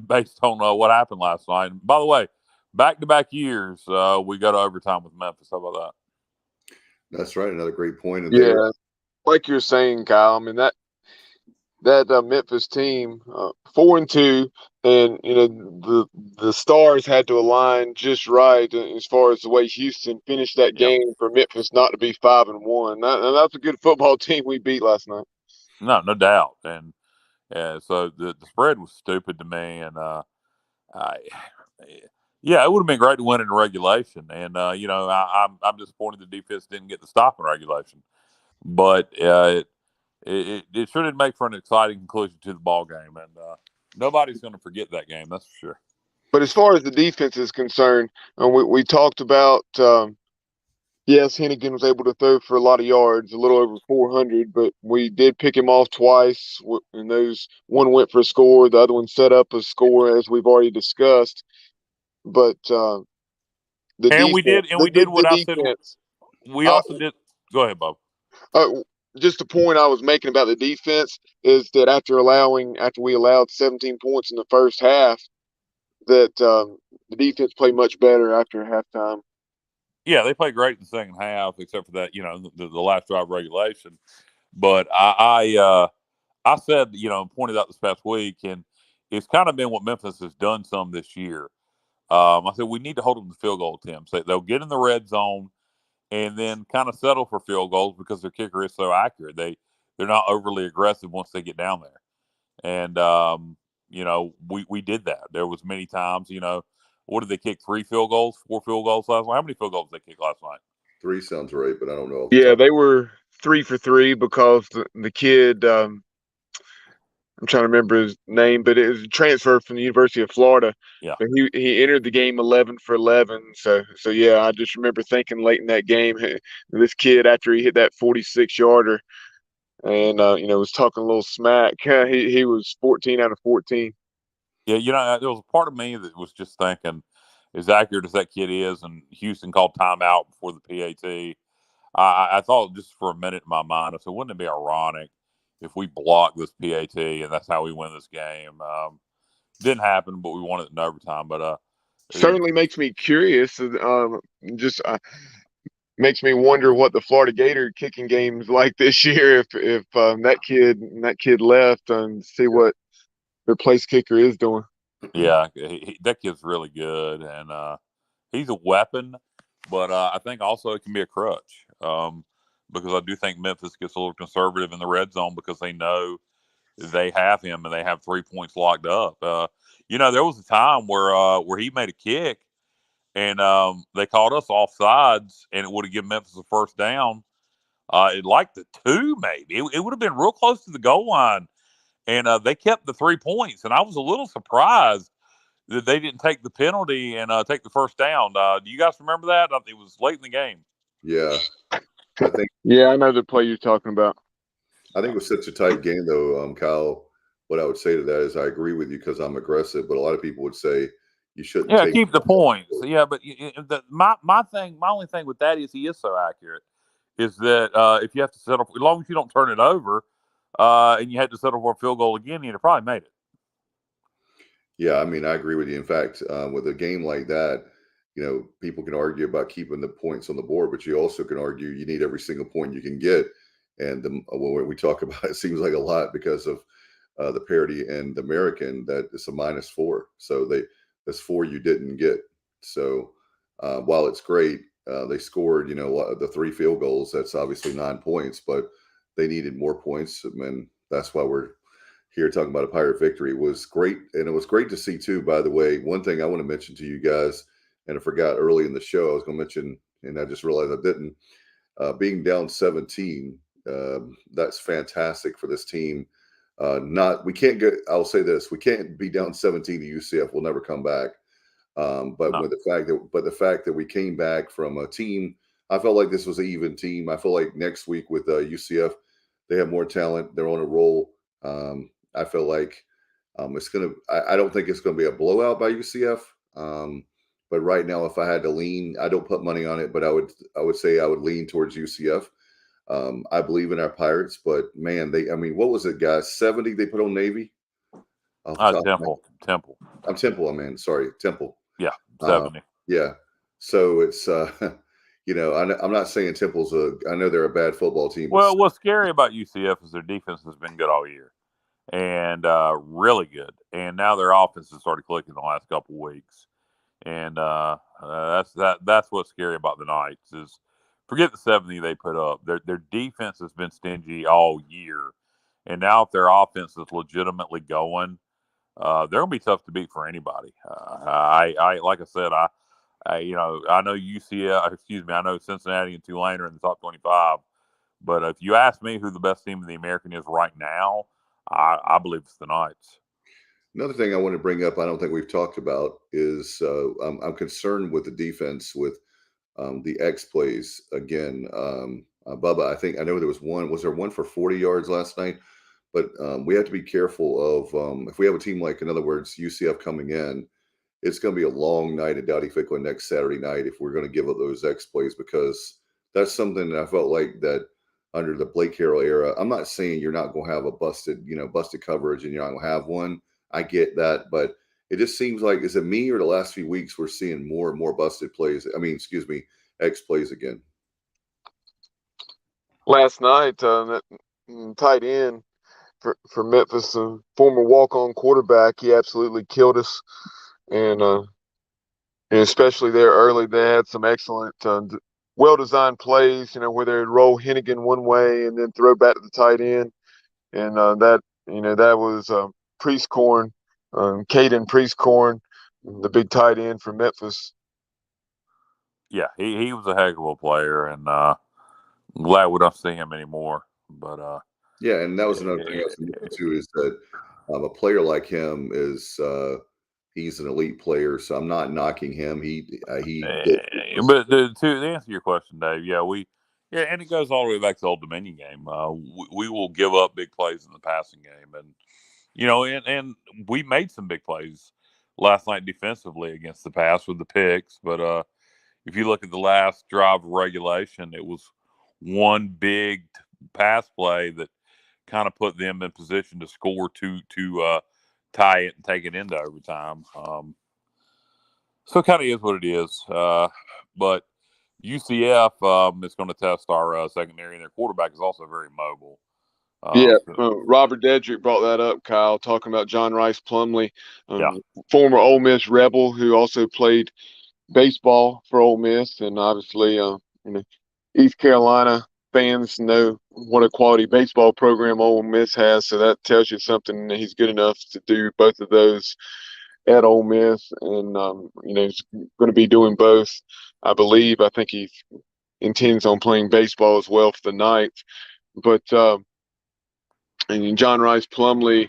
based on what happened last night. And by the way, back-to-back years, we go to overtime with Memphis. How about that? That's right. Another great point. And like you're saying, Kyle, I mean, that Memphis team, 4-2, and the stars had to align just right as far as the way Houston finished that game for Memphis not to be 5-1. That's a good football team we beat last night. No doubt. And so the spread was stupid to me, and it would have been great to win in regulation. And I'm disappointed the defense didn't get the stop in regulation, but it sure did make for an exciting conclusion to the ball game, and nobody's going to forget that game, that's for sure. But as far as the defense is concerned, we talked about, yes, Hennigan was able to throw for a lot of yards, a little over 400, but we did pick him off twice, and one went for a score, the other one set up a score, as we've already discussed. But we did what I said. We also did. Go ahead, Bob. Just the point I was making about the defense is that after we allowed 17 points in the first half, that the defense played much better after halftime. Yeah, they played great in the second half, except for that, the last drive of regulation. But I said, pointed out this past week, and it's kind of been what Memphis has done some this year. I said we need to hold them to field goal attempts. They'll get in the red zone and then kind of settle for field goals because their kicker is so accurate. They're not overly aggressive once they get down there. And we did that. There was many times, what did they kick? 4 field goals last night? How many field goals did they kick last night? 3 sounds right, but I don't know. Yeah, they were 3 for 3 because the kid, I'm trying to remember his name, but it was a transfer from the University of Florida. Yeah. But he entered the game 11 for 11. So yeah, I just remember thinking late in that game, this kid, after he hit that 46-yarder and, was talking a little smack, he was 14 out of 14. Yeah, there was a part of me that was just thinking, as accurate as that kid is, and Houston called timeout before the PAT, I thought just for a minute in my mind, I said, wouldn't it be ironic if we block this PAT and that's how we win this game? Didn't happen, but we won it in overtime. But certainly makes me curious. Makes me wonder what the Florida Gator kicking game's like this year if that kid left, and see what their place kicker is doing. Yeah, that kid's really good, and he's a weapon. But I think also it can be a crutch because I do think Memphis gets a little conservative in the red zone because they know they have him and they have 3 points locked up. There was a time where he made a kick and they called us offsides and it would have given Memphis a first down. Like the 2 maybe. It would have been real close to the goal line. And they kept the 3 points. And I was a little surprised that they didn't take the penalty and take the first down. Do you guys remember that? It was late in the game. Yeah. I think. Yeah, I know the play you're talking about. I think it was such a tight game, though, Kyle. What I would say to that is I agree with you because I'm aggressive, but a lot of people would say you shouldn't. Yeah, keep the points. Yeah, but my only thing with that is he is so accurate. Is that if you have to settle, as long as you don't turn it over, and you had to settle for a field goal again, you'd have probably made it. Yeah, I mean, I agree with you. In fact, with a game like that, people can argue about keeping the points on the board, but you also can argue you need every single point you can get. And when we talk about it, seems like a lot because of the parity and the American, that it's a -4. So that's 4 you didn't get. So while it's great, they scored, the 3 field goals. That's obviously 9 points, but they needed more points. And that's why we're here talking about a Pirate victory. It was great. And it was great to see too, by the way. One thing I want to mention to you guys, and I forgot early in the show, I was going to mention, and I just realized I didn't, being down 17, that's fantastic for this team. We can't get, I'll say this, we can't be down 17 to UCF. We'll never come back. But no. the fact that we came back from a team, I felt like this was an even team. I feel like next week with UCF, they have more talent. They're on a roll. I feel like it's going to, I don't think it's going to be a blowout by UCF. But right now, if I had to lean, I don't put money on it, but I would say I would lean towards UCF. I believe in our Pirates, but man, what was it, guys? 70 they put on Navy? Temple. I'm Temple, sorry, Temple. Yeah, 70. Yeah. So it's, I'm not saying Temple's I know they're a bad football team. Well, what's scary about UCF is their defense has been good all year and really good. And now their offense has started clicking the last couple of weeks. And that's what's scary about the Knights is forget the 70 they put up. Their defense has been stingy all year. And now if their offense is legitimately going, they're going to be tough to beat for anybody. Like I said, I know UCF, I know Cincinnati and Tulane are in the top 25. But if you ask me who the best team in the American is right now, I believe it's the Knights. Another thing I want to bring up, I don't think we've talked about, is I'm concerned with the defense with the X plays again. Bubba, I know there was one. Was there one for 40 yards last night? But we have to be careful of if we have a team like, in other words, UCF coming in, it's going to be a long night at Dowdy-Ficklen next Saturday night if we're going to give up those X plays, because that's something that I felt like that under the Blake Harrell era. I'm not saying you're not going to have a busted coverage and you're not going to have one. I get that, but it just seems like, is it me or the last few weeks we're seeing more and more busted plays? X plays again. Last night, that tight end for Memphis, a former walk-on quarterback, he absolutely killed us. And And especially there early, they had some excellent, well-designed plays, where they'd roll Hennigan one way and then throw back to the tight end. And that was Priestcorn, Caden Priestcorn, the big tight end from Memphis. Yeah, he was a heck of a player, and I'm glad we don't see him anymore. But yeah, and that was another thing I was thinking too, is that a player like him is he's an elite player, so I'm not knocking him. But to answer your question, Dave, and it goes all the way back to the Old Dominion game. We will give up big plays in the passing game, and and we made some big plays last night defensively against the pass with the picks. But if you look at the last drive of regulation, it was one big pass play that kind of put them in position to score to tie it and take it into overtime. So it kind of is what it is. But UCF is going to test our secondary, and their quarterback is also very mobile. Robert Dedrick brought that up, Kyle, talking about John Rice Plumley, former Ole Miss Rebel who also played baseball for Ole Miss, and obviously, East Carolina fans know what a quality baseball program Ole Miss has, so that tells you something. That he's good enough to do both of those at Ole Miss, and he's going to be doing both. I believe. I think he intends on playing baseball as well for the Knights, but and John Rice Plumley,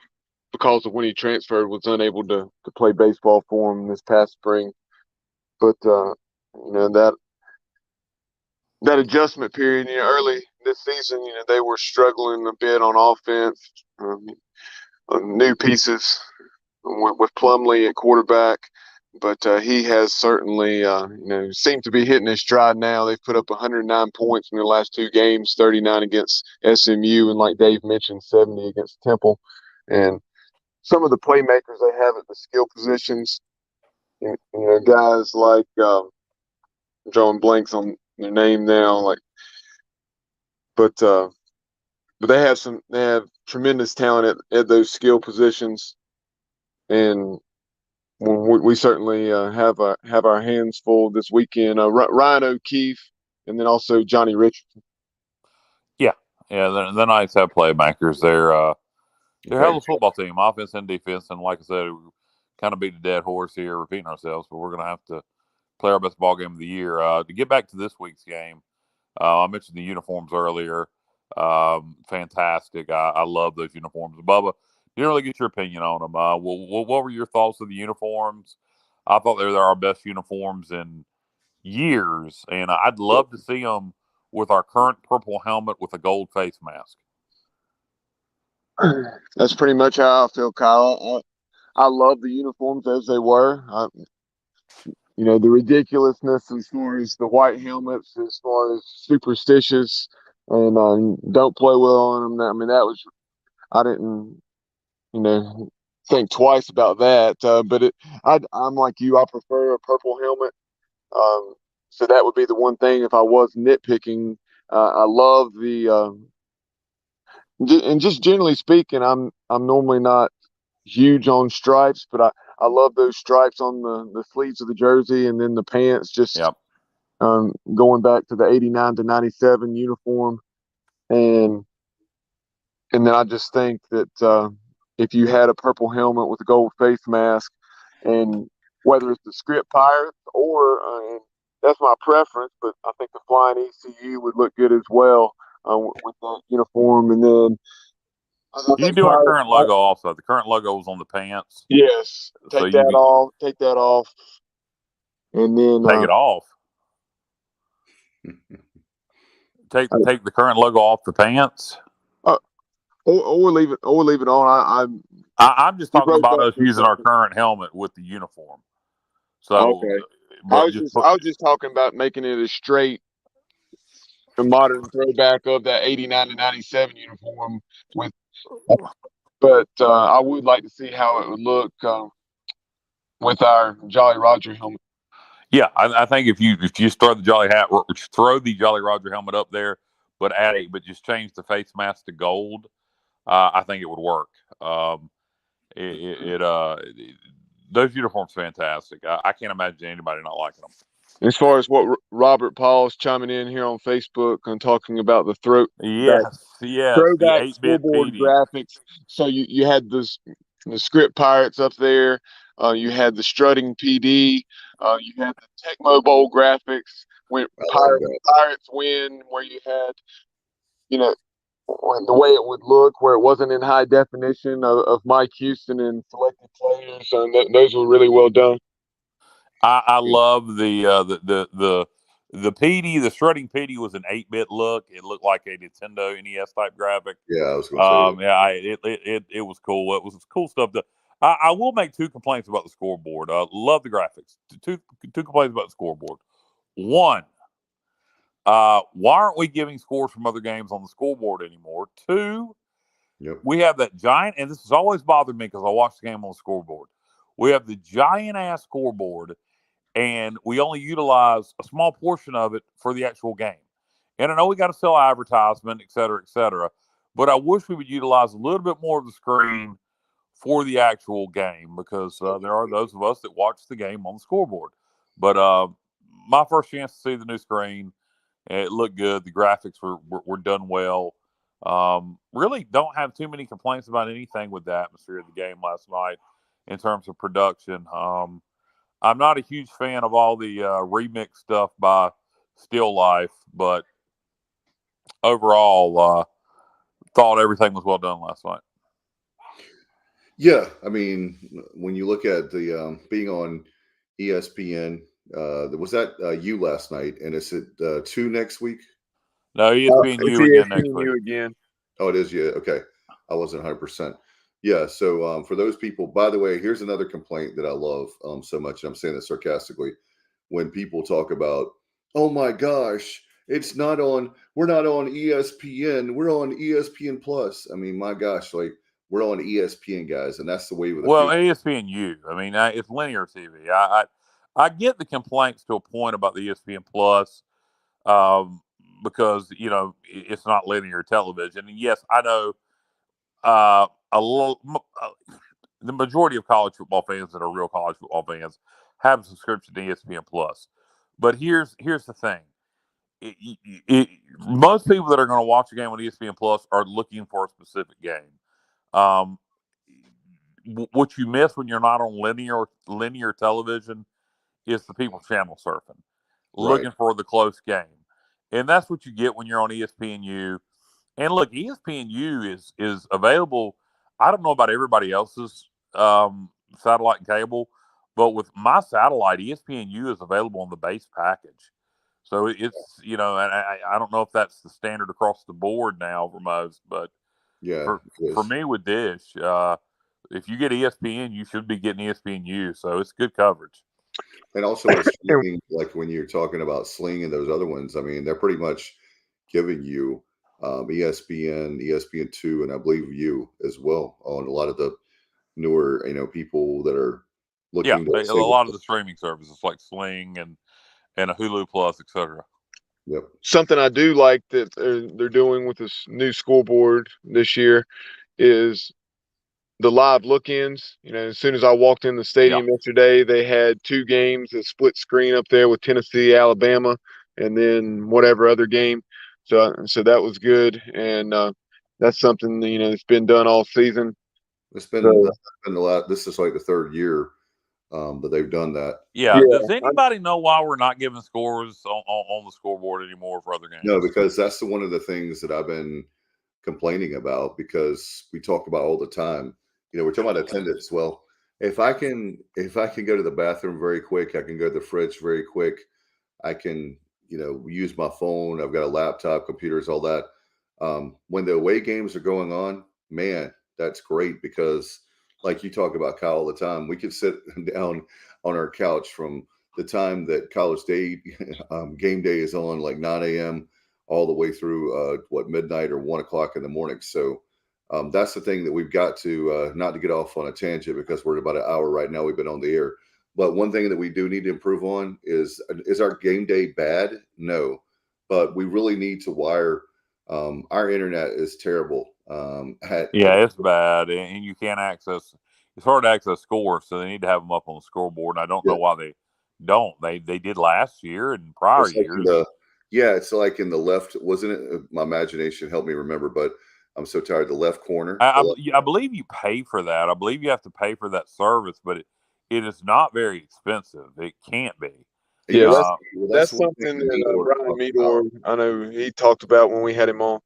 because of when he transferred, was unable to play baseball for him this past spring. But that adjustment period, early this season, they were struggling a bit on offense. New pieces with Plumley at quarterback, but he has certainly, seemed to be hitting his stride now. They've put up 109 points in their last two games, 39 against SMU, and like Dave mentioned, 70 against Temple. And some of the playmakers they have at the skill positions, guys like drawing blanks on their name now, but they have tremendous talent at those skill positions, and we certainly have our hands full this weekend. Ryan O'Keefe, and then also Johnny Richardson. Yeah, the Knights have playmakers. They're a hell of a football team, offense and defense. And like I said, we kind of beat a dead horse here, repeating ourselves, but we're going to have to play our best ball game of the year. To get back to this week's game, I mentioned the uniforms earlier. Fantastic. I love those uniforms. Bubba, didn't really get your opinion on them. What were your thoughts of the uniforms? I thought they were our best uniforms in years, and I'd love to see them with our current purple helmet with a gold face mask. That's pretty much how I feel, Kyle. I love the uniforms as they were. The ridiculousness as far as the white helmets, as far as superstitious, and don't play well on them. I mean, I didn't, think twice about that. But I'm like you. I prefer a purple helmet. So that would be the one thing if I was nitpicking. I love and just generally speaking, I'm normally not huge on stripes, but I love those stripes on the sleeves of the jersey, and then the pants, just going back to the 89 to 97 uniform. And then I just think that if you had a purple helmet with a gold face mask, and whether it's the Script Pirates or that's my preference, but I think the Flying ECU would look good as well with that uniform. And then you do our current logo also. The current logo was on the pants. Yes. Take that off. And then take it off. Take the current logo off the pants. Or leave it on. I'm just talking about us using our current helmet with the uniform. So okay. I was just talking about making it a straight modern throwback of that 89 to 97 uniform but I would like to see how it would look with our Jolly Roger helmet. Yeah, I think if you just throw the Jolly Roger helmet up there, but just change the face mask to gold, I think it would work. those uniforms fantastic. I can't imagine anybody not liking them. As far as what Robert Paul's chiming in here on Facebook and talking about the yes, throwback the 8-bit scoreboard PD graphics. So you had the script pirates up there. You had the strutting PD. You had the Tecmo Bowl graphics when Pirates win, where you had, the way it would look, where it wasn't in high definition of Mike Houston and selected players. And those were really well done. I love the PD. The strutting PD was an 8-bit look. It looked like a Nintendo NES type graphic. Yeah, I was going to say it was cool. It was cool stuff. I will make 2 complaints about the scoreboard. Love the graphics. Two complaints about the scoreboard. One, why aren't we giving scores from other games on the scoreboard anymore? 2, we have that giant, and this has always bothered me because I watched the game on the scoreboard. We have the giant ass scoreboard, and we only utilize a small portion of it for the actual game. And I know we got to sell advertisement, et cetera, but I wish we would utilize a little bit more of the screen for the actual game, because there are those of us that watch the game on the scoreboard. But my first chance to see the new screen, it looked good. The graphics were done well. Really don't have too many complaints about anything with the atmosphere of the game last night in terms of production. I'm not a huge fan of all the remix stuff by Still Life, but overall, thought everything was well done last night. Yeah, I mean, when you look at the being on ESPN, was that you last night, and is it 2 next week? No, ESPNU again next week. Again. Oh, it is. Yeah, okay. I wasn't 100%. Yeah. So for those people, by the way, here's another complaint that I love so much, and I'm saying this sarcastically. When people talk about, oh my gosh, we're not on ESPN, we're on ESPN Plus. I mean, my gosh, like, we're on ESPN, guys, and that's the way with ESPNU. I mean, it's linear TV. I get the complaints to a point about the ESPN Plus, because it's not linear television. And yes, I know the majority of college football fans that are real college football fans have a subscription to ESPN Plus. But here's the thing. Most people that are going to watch a game on ESPN Plus are looking for a specific game. What you miss when you're not on linear television is the people channel surfing, looking for the close game, and that's what you get when you're on ESPNU. And look, ESPNU is available. I don't know about everybody else's satellite and cable, but with my satellite, ESPNU is available on the base package. So it's and I don't know if that's the standard across the board now for most, but yeah, for me with Dish, if you get ESPN, you should be getting ESPNU. So it's good coverage. And also, like when you're talking about Sling and those other ones, I mean, they're pretty much giving you ESPN, ESPN2, and I believe you as well on a lot of the newer, people that are looking. Yeah, a lot of the streaming services like Sling and a Hulu Plus, etc. Yep. Something I do like that they're doing with this new scoreboard this year is the live look-ins. As soon as I walked in the stadium yesterday, they had 2 games, a split screen up there with Tennessee, Alabama, and then whatever other game. So that was good, and that's something that's been done all season. It's been a lot. This is like the 3rd year that they've done that. Yeah. Does anybody know why we're not giving scores on the scoreboard anymore for other games? No, because that's one of the things that I've been complaining about, because we talk about all the time. We're talking about attendance. Well, if I can go to the bathroom very quick, I can go to the fridge very quick. I can, use my phone. I've got a laptop, computers, all that. When the away games are going on, man, that's great, because like you talk about, Kyle, all the time, we could sit down on our couch from the time that College Day game day is on, like 9 a.m. all the way through midnight or 1 o'clock in the morning. So that's the thing that we've got to not to get off on a tangent, because we're about an hour right now. We've been on the air. But one thing that we do need to improve on is our game day bad? No, but we really need to wire. Our internet is terrible. It's bad, and you can't access. it's hard to access scores, so they need to have them up on the scoreboard. And I don't know why they don't. They did last year and prior years. It's like in the left, wasn't it? My imagination helped me remember, but I'm so tired. The left corner. I believe you pay for that. I believe you have to pay for that service, but it is not very expensive. It can't be. Yeah, that's something that Brian Meador, I know he talked about when we had him on.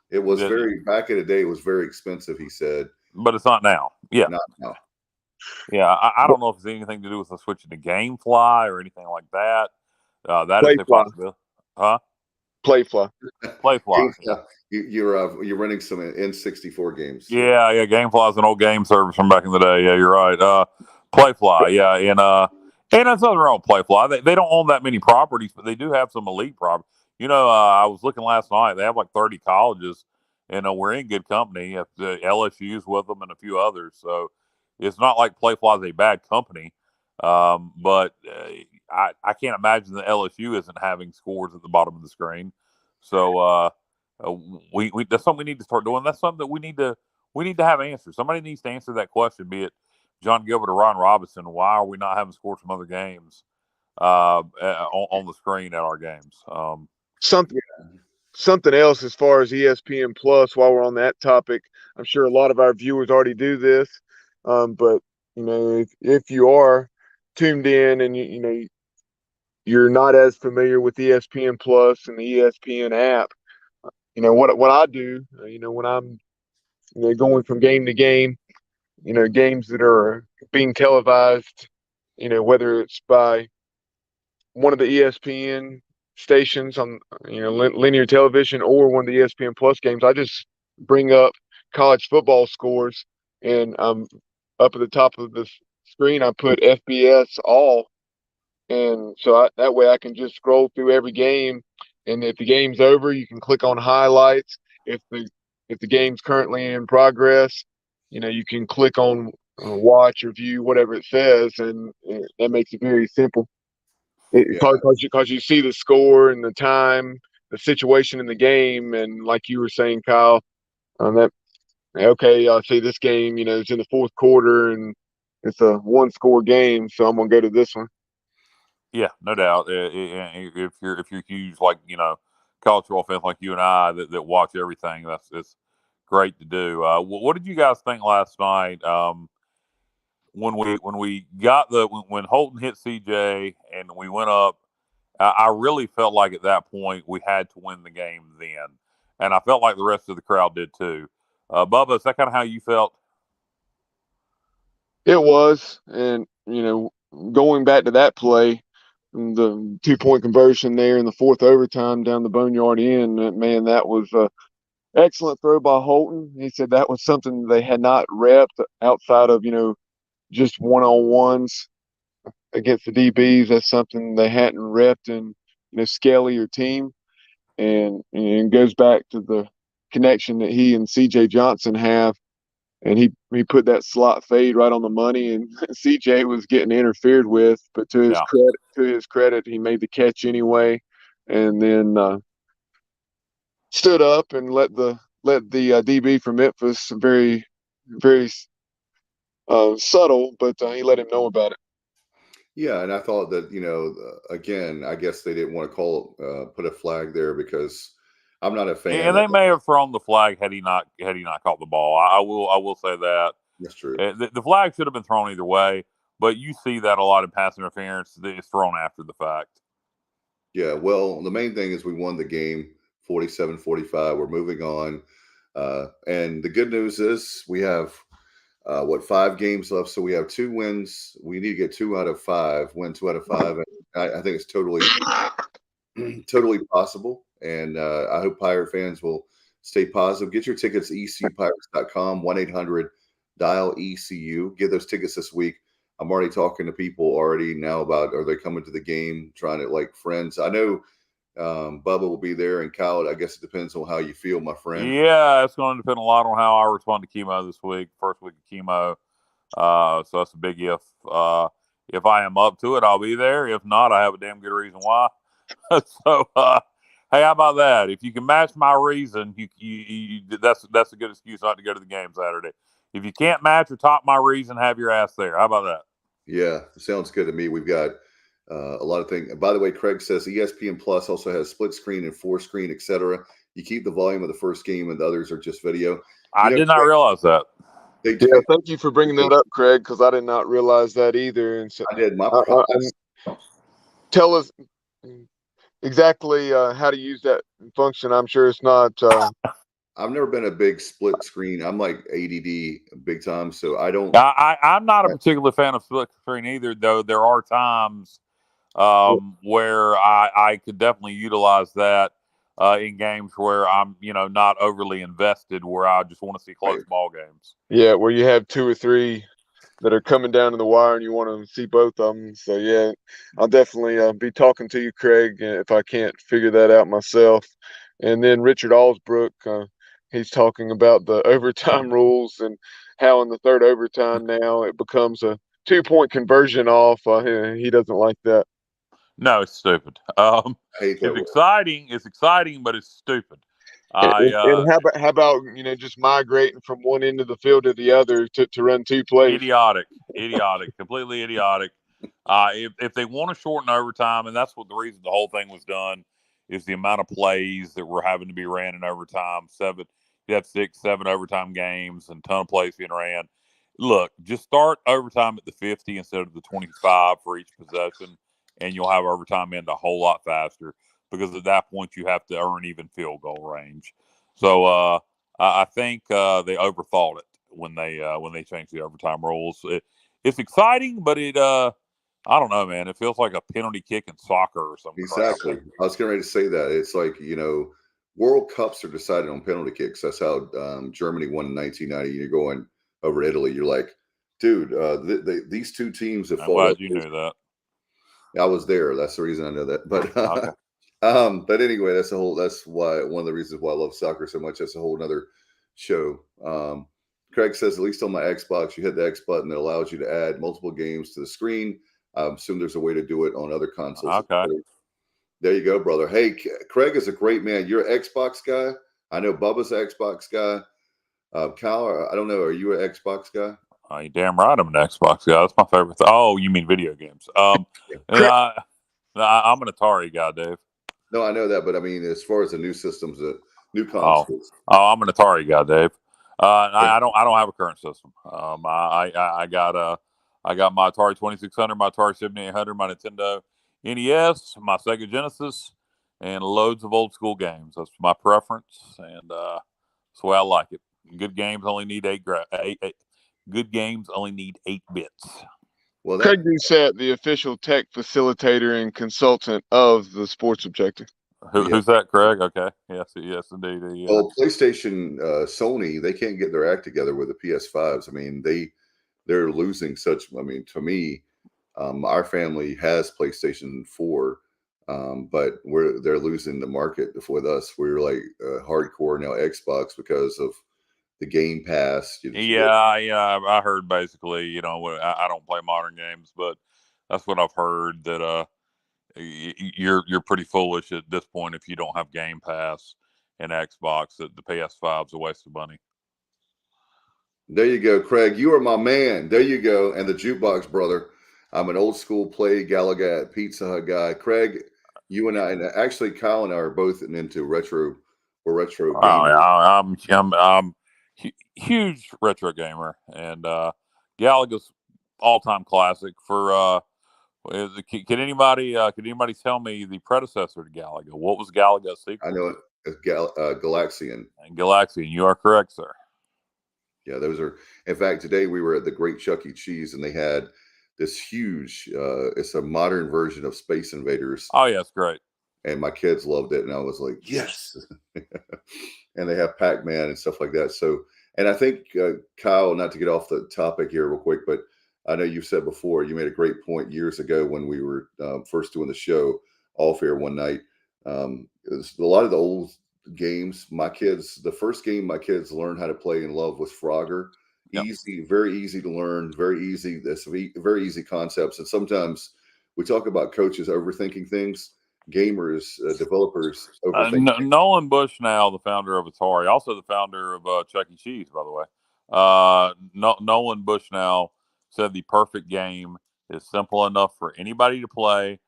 It was back in the day. It was very expensive, he said, but it's not now. Yeah, not now. Yeah, I don't know if it's anything to do with the switching to GameFly or anything like that. That is a possibility. Huh? PlayFly. Yeah. You're running some N64 games. Yeah. GameFly is an old game service from back in the day. Yeah, you're right. PlayFly. Yeah, and that's nothing wrong with PlayFly. They don't own that many properties, but they do have some elite properties. I was looking last night. They have like 30 colleges, and we're in good company. The LSU's with them and a few others. So it's not like PlayFly is a bad company, but I can't imagine that LSU isn't having scores at the bottom of the screen. So we that's something we need to start doing. That's something that we need to have answers. Somebody needs to answer that question. Be it John Gilbert or Ron Robinson. Why are we not having scores from other games on the screen at our games? Something else as far as ESPN Plus. While we're on that topic, I'm sure a lot of our viewers already do this. But if you are tuned in and you're not as familiar with ESPN Plus and the ESPN app, what I do, when I'm going from game to game, games that are being televised, whether it's by one of the ESPN stations on linear television or one of the ESPN Plus games, I just bring up college football scores, and up at the top of the screen I put FBS all, and so that way I can just scroll through every game, and if the game's over, you can click on highlights. If the game's currently in progress, you can click on watch or view, whatever it says, and that makes it very simple. Because you see the score and the time, the situation in the game, and like you were saying, Kyle, I see this game, it's in the fourth quarter and it's a one-score game, so I'm gonna go to this one. Yeah, no doubt. If you're huge, like college football fans like you and I that watch everything, it's great to do. What did you guys think last night? When Holton hit CJ and we went up, I really felt like at that point we had to win the game then, and I felt like the rest of the crowd did too. Bubba, is that kind of how you felt? It was, and going back to that play, the 2-point conversion there in the fourth overtime down the Boneyard end, man, that was a excellent throw by Holton. He said that was something they had not repped outside of just one-on-ones against the DBs. That's something they hadn't repped in Skelly or team, and it goes back to the connection that he and CJ Johnson have. And he put that slot fade right on the money, and CJ was getting interfered with, but to his credit, he made the catch anyway, and then stood up and let the DB from Memphis, very, very subtle, but he let him know about it. Yeah, and I thought that again, I guess they didn't want to put a flag there because I'm not a fan. And they may have thrown the flag had he not caught the ball. I will say that. That's true. The flag should have been thrown either way, but you see that a lot in pass interference. It's thrown after the fact. Yeah, well, the main thing is we won the game 47-45. We're moving on. And the good news is we have 5 games left, so we have 2 wins. We need to get 2 out of 5, win 2 out of 5. And I think it's totally possible. And I hope Pirate fans will stay positive. Get your tickets, ecpirates.com, 1-800-DIAL-ECU. Get those tickets this week. I'm already talking to people already now about, are they coming to the game, trying to like friends. I know Bubba will be there, and Kyle, I guess it depends on how you feel, my friend. Yeah, it's going to depend a lot on how I respond to chemo this week, first week of chemo. So that's a big if. If I am up to it, I'll be there. If not, I have a damn good reason why. So, hey, how about that? If you can match my reason, you that's a good excuse not to go to the game Saturday. if you can't match or top my reason, have your ass there. How about that? Yeah, sounds good to me. We've got a lot of things. By the way, Craig says ESPN Plus also has split screen and 4-screen, etc. You keep the volume of the first game, and the others are just video. I did not realize that. Yeah, thank you for bringing that up, Craig, because I did not realize that either. And so I did. Tell us exactly how to use that function. I'm sure it's not. I've never been a big split screen. I'm like ADD big time, so I don't. I'm not a particular fan of split screen either, though. There are times where I could definitely utilize that in games where I'm, not overly invested, where I just want to see close ball games. Yeah, where you have 2 or 3 that are coming down to the wire and you want to see both of them. So, yeah, I'll definitely be talking to you, Craig, if I can't figure that out myself. And then Richard Allsbrook, he's talking about the overtime rules and how in the third overtime now it becomes a 2-point conversion off. He doesn't like that. No, it's stupid. It's exciting, but it's stupid. And how about just migrating from one end of the field to the other to run 2 plays? Idiotic, completely idiotic. If they want to shorten overtime, and that's what the reason the whole thing was done, is the amount of plays that were having to be ran in overtime. You have 6, 7 overtime games and a ton of plays being ran. Look, just start overtime at the 50 instead of the 25 for each possession, and you'll have overtime end a whole lot faster, because at that point you have to earn even field goal range. So I think they overthought it when they changed the overtime rules. It's exciting, but I don't know, man. It feels like a penalty kick in soccer or something. Exactly. Crap. I was getting ready to say that. It's like, World Cups are decided on penalty kicks. That's how Germany won in 1990. You're going over Italy. You're like, dude, these 2 teams have fought. I'm glad you knew that. I was there. That's the reason I know that. But okay. But anyway, that's why one of the reasons why I love soccer so much. That's a whole nother show. Craig says, at least on my Xbox, you hit the X button that allows you to add multiple games to the screen. I assume there's a way to do it on other consoles. Okay. There you go, brother. Hey, Craig is a great man. You're an Xbox guy. I know Bubba's an Xbox guy. Kyle, I don't know. Are you an Xbox guy? You're damn right I'm an Xbox guy. That's my favorite thing. Oh, you mean video games. I'm an Atari guy, Dave. No, I know that, but I mean, as far as the new systems, the new consoles. I'm an Atari guy, Dave. I don't have a current system. I got my Atari 2600, my Atari 7800, my Nintendo NES, my Sega Genesis, and loads of old school games. That's my preference, and that's the way I like it. Good games only need 8 Good games only need 8 bits. Well, Craig Doucette, the official tech facilitator and consultant of the Sports Objective. Who's that, Craig? Okay. Yes, indeed. Well, PlayStation, Sony, they can't get their act together with the PS5s. I mean, they're losing such. I mean, to me, our family has PlayStation 4, but they're losing the market with us. We're like hardcore now Xbox because of the Game Pass. I heard basically, I don't play modern games, but that's what I've heard, that you're pretty foolish at this point if you don't have Game Pass and Xbox. That the PS5 is a waste of money. There you go, Craig. You are my man. There you go. And the jukebox brother. I'm an old school Play Gallagher Pizza Hut guy. Craig, you and I, and actually Kyle and I are both into retro. We're retro gamers. I'm huge retro gamer, and Gallagher's all-time classic. For can anybody tell me the predecessor to Gallagher? What was Gallagher's sequel? I know it. It's Galaxian. And Galaxian, you are correct, sir. Yeah, those are. In fact, today we were at the Great Chuck E. Cheese, and they had this huge. It's a modern version of Space Invaders. Oh yeah, it's great. And my kids loved it, and I was like, yes. And they have Pac-Man and stuff like that. So, and I think Kyle, not to get off the topic here real quick, but I know you've said before, you made a great point years ago when we were first doing the show off air one night. It was a lot of the old games. The first game my kids learned how to play and love was Frogger. Yep. Easy, very easy to learn, very easy. That's very easy concepts. And sometimes we talk about coaches overthinking things. Gamers, developers overthinking. Nolan Bushnell, the founder of Atari, also the founder of Chuck E. Cheese, by the way. Nolan Bushnell said the perfect game is simple enough for anybody to play,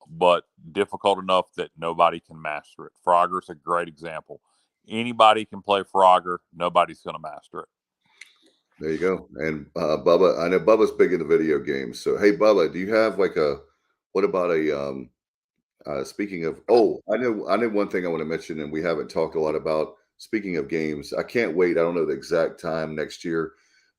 but difficult enough that nobody can master it. Frogger's a great example. Anybody can play Frogger. Nobody's going to master it. There you go. And Bubba, I know Bubba's big into video games. So, hey, Bubba, do you have like what about speaking of, I know one thing I want to mention, and we haven't talked a lot about. Speaking of games, I can't wait. I don't know the exact time next year,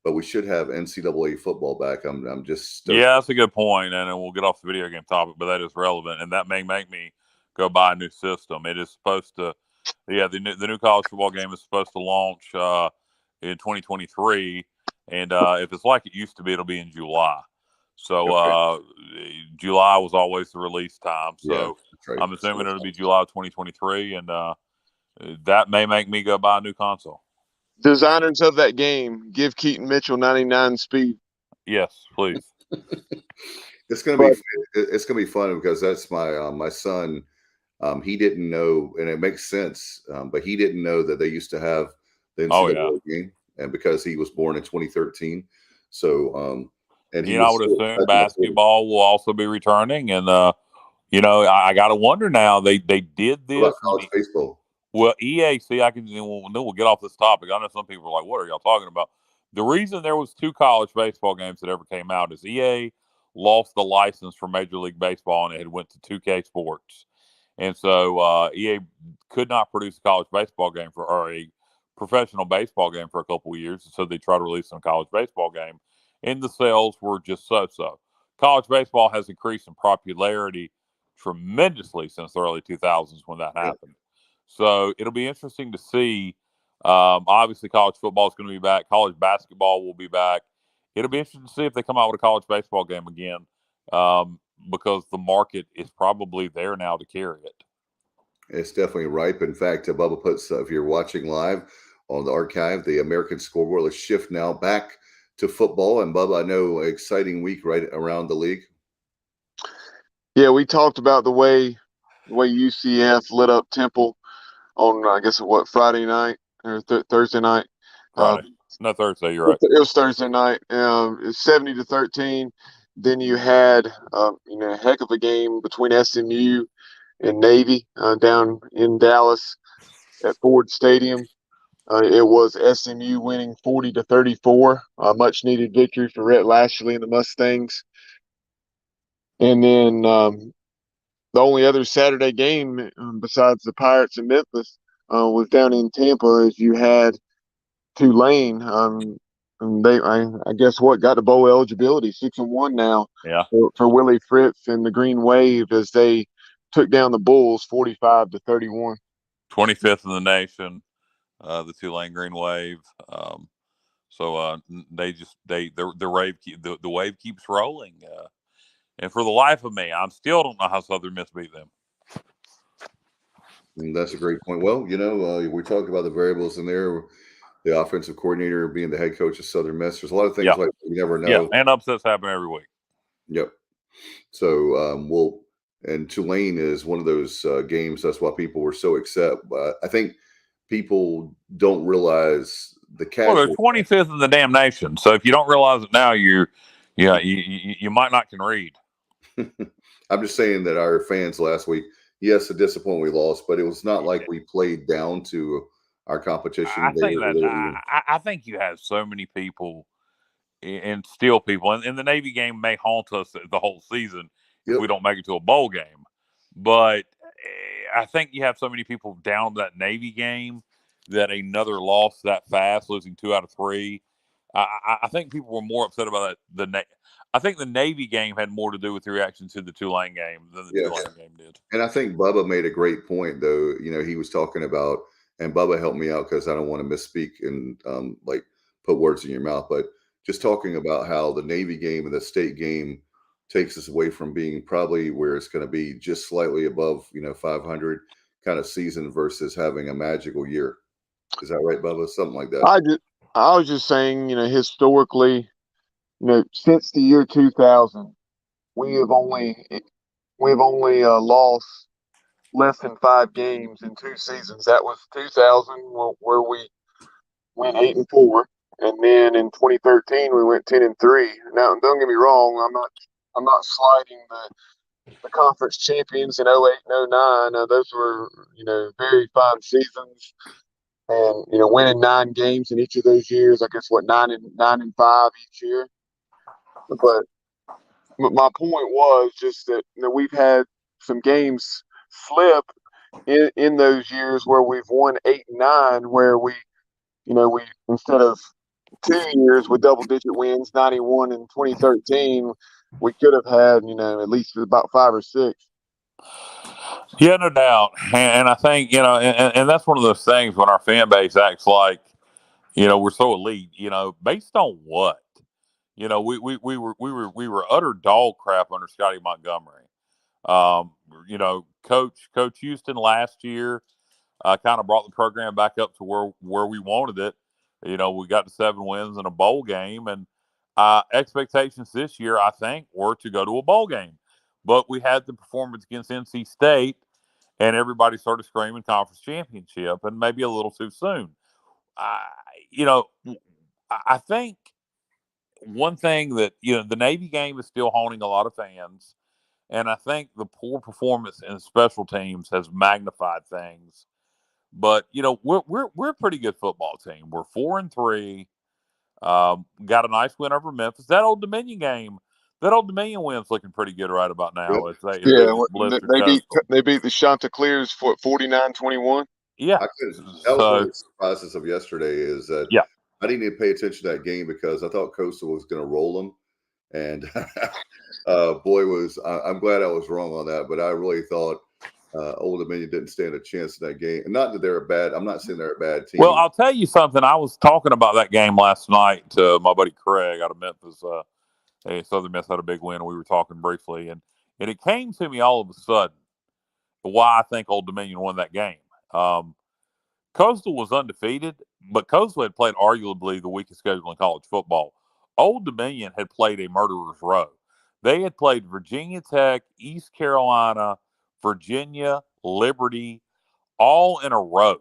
but we should have NCAA football back. I'm just stoked. Yeah, that's a good point, and we'll get off the video game topic, but that is relevant, and that may make me go buy a new system. It is supposed to, the new college football game is supposed to launch in 2023, and if it's like it used to be, it'll be in July. So okay. July was always the release time, so right. I'm assuming it'll be July 2023, and that may make me go buy a new console. Designers of that game, give Keaton Mitchell 99 speed. Yes, please. It's gonna be fun because that's my son. He didn't know, and it makes sense, but he didn't know that they used to have the NCAA game, and because he was born in 2013, so and I would assume basketball will also be returning, and I got to wonder now. They did this. What about college baseball? Well, EA, we'll get off this topic. I know some people are like, what are y'all talking about? The reason there was 2 college baseball games that ever came out is EA lost the license for Major League Baseball, and it went to 2K Sports. And so EA could not produce a college baseball game or a professional baseball game for a couple of years. So they tried to release a college baseball game, and the sales were just so-so. College baseball has increased in popularity tremendously since the early 2000s when that happened. So it'll be interesting to see. Obviously, college football is going to be back. College basketball will be back. It'll be interesting to see if they come out with a college baseball game again, because the market is probably there now to carry it. It's definitely ripe. In fact, Bubba puts, if you're watching live on the archive, the American Scoreboard, let's shift now back to football. And Bubba, I know exciting week right around the league. Yeah, we talked about the way UCF lit up Temple on, I guess, Friday night or Thursday night. Friday. No, Thursday, you're right. It was Thursday night. It's 70-13. Then you had, a heck of a game between SMU and Navy down in Dallas at Ford Stadium. It was SMU winning 40-34, a much-needed victory for Rhett Lashley and the Mustangs. And then the only other Saturday game besides the Pirates in Memphis was down in Tampa, as you had Tulane. And they, I guess, got to bowl eligibility, 6-1 now. Yeah. For Willie Fritz and the Green Wave as they took down the Bulls 45-31. 25th in the nation, the Tulane Green Wave. So the wave keeps rolling. And for the life of me, I still don't know how Southern Miss beat them. And that's a great point. Well, we talked about the variables in there. The offensive coordinator being the head coach of Southern Miss. There's a lot of things like you never know. Yeah, and upsets happen every week. Yep. So and Tulane is one of those games. That's why people were so upset. I think people don't realize the casual. Well, they're 25th in the damn nation. So if you don't realize it now, you might not can read. I'm just saying that our fans last week, yes, a disappointment we lost, but it was not like we played down to our competition. I think you have so many people and still people, and the Navy game may haunt us the whole season if we don't make it to a bowl game. But I think you have so many people down that Navy game that another loss that fast, losing 2 out of 3. I think people were more upset about that. I think the Navy game had more to do with the reaction to the Tulane game than the Tulane game did. And I think Bubba made a great point, though. He was talking about, and Bubba helped me out because I don't want to misspeak and put words in your mouth, but just talking about how the Navy game and the state game takes us away from being probably where it's going to be just slightly above, 500 kind of season versus having a magical year. Is that right, Bubba? Something like that. I was just saying, historically, since the year 2000, we have only lost less than 5 games in 2 seasons. That was 2000, where we went 8-4, And then in 2013 we went 10-3. Now, don't get me wrong, I'm not slighting the conference champions in 08 and 09. Those were, very fine seasons. And, winning 9 games in each of those years, I guess, 9-5 each year. But my point was just that, we've had some games slip in those years where we've won 8 and 9, where we instead of 2 years with double-digit wins, 91 and 2013, we could have had, at least about 5 or 6. Yeah, no doubt. And I think, and that's one of those things when our fan base acts like, we're so elite, based on what? We were utter dog crap under Scotty Montgomery. Coach Houston last year kind of brought the program back up to where we wanted it. We got to 7 wins in a bowl game, and expectations this year, I think, were to go to a bowl game. But we had the performance against NC State, and everybody started screaming conference championship, and maybe a little too soon. I think one thing that, the Navy game is still haunting a lot of fans, and I think the poor performance in special teams has magnified things. But we're a pretty good football team. We're 4-3. Got a nice win over Memphis. That Old Dominion game, that Old Dominion win's looking pretty good right about now. They beat the Chanticleers for 49-21. Yeah, that was one of the surprises of yesterday. Is that I didn't even pay attention to that game because I thought Coastal was going to roll them, and I'm glad I was wrong on that. But I really thought Old Dominion didn't stand a chance in that game. Not that they're a bad. I'm not saying they're a bad team. Well, I'll tell you something. I was talking about that game last night to my buddy Craig out of Memphis. Southern Miss had a big win. We were talking briefly, and it came to me all of a sudden why I think Old Dominion won that game. Coastal was undefeated, but Coastal had played arguably the weakest schedule in college football. Old Dominion had played a murderer's row. They had played Virginia Tech, East Carolina, Virginia, Liberty, all in a row.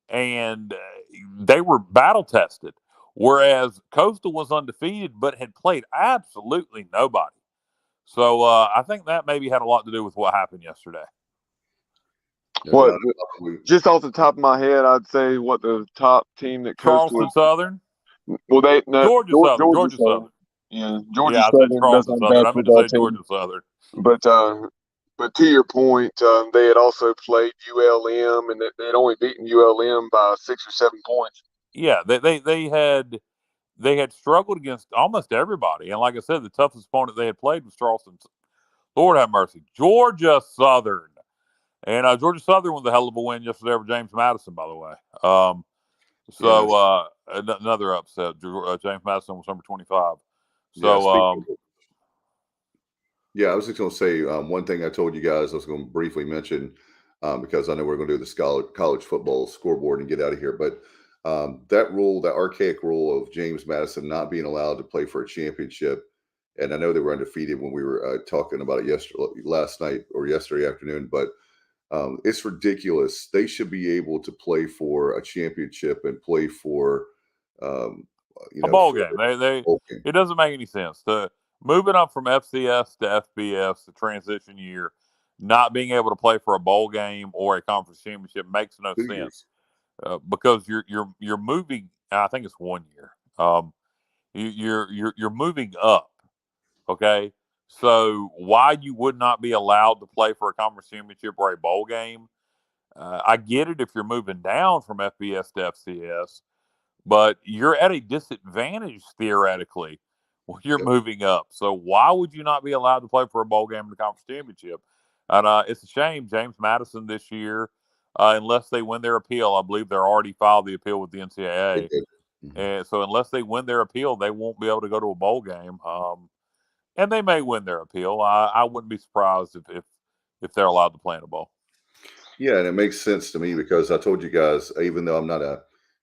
And they were battle tested, whereas Coastal was undefeated but had played absolutely nobody. So I think that maybe had a lot to do with what happened yesterday. What? Just off the top of my head, I'd say the top team that Charleston Southern. Well, Georgia Southern. Yeah, Georgia Southern. Charleston Southern. I meant to say Georgia Southern. But to your point, they had also played ULM, and they had only beaten ULM by 6 or 7 points. Yeah, they had struggled against almost everybody, and like I said, the toughest opponent they had played was Charleston. Lord have mercy, Georgia Southern. And Georgia Southern was a hell of a win yesterday over James Madison, by the way. Another upset. James Madison was number 25. So, I was just going to say one thing I told you guys I was going to briefly mention because I know we're going to do the college football scoreboard and get out of here. But that rule, that archaic rule of James Madison not being allowed to play for a championship, and I know they were undefeated when we were talking about it last night or yesterday afternoon, but it's ridiculous. They should be able to play for a championship and play for a ball game. It doesn't make any sense. Moving up from FCS to FBS, the transition year, not being able to play for a bowl game or a conference championship makes no sense because you're moving. I think it's 1 year. You're moving up. Okay. So why you would not be allowed to play for a conference championship or a bowl game? I get it if you're moving down from FBS to FCS, but you're at a disadvantage theoretically when you're moving up. So why would you not be allowed to play for a bowl game in the conference championship? And it's a shame. James Madison this year, unless they win their appeal, I believe they're already filed the appeal with the NCAA. And so unless they win their appeal, they won't be able to go to a bowl game. And they may win their appeal. I wouldn't be surprised if they're allowed to play in a bowl. Yeah, and it makes sense to me because I told you guys, even though I'm not a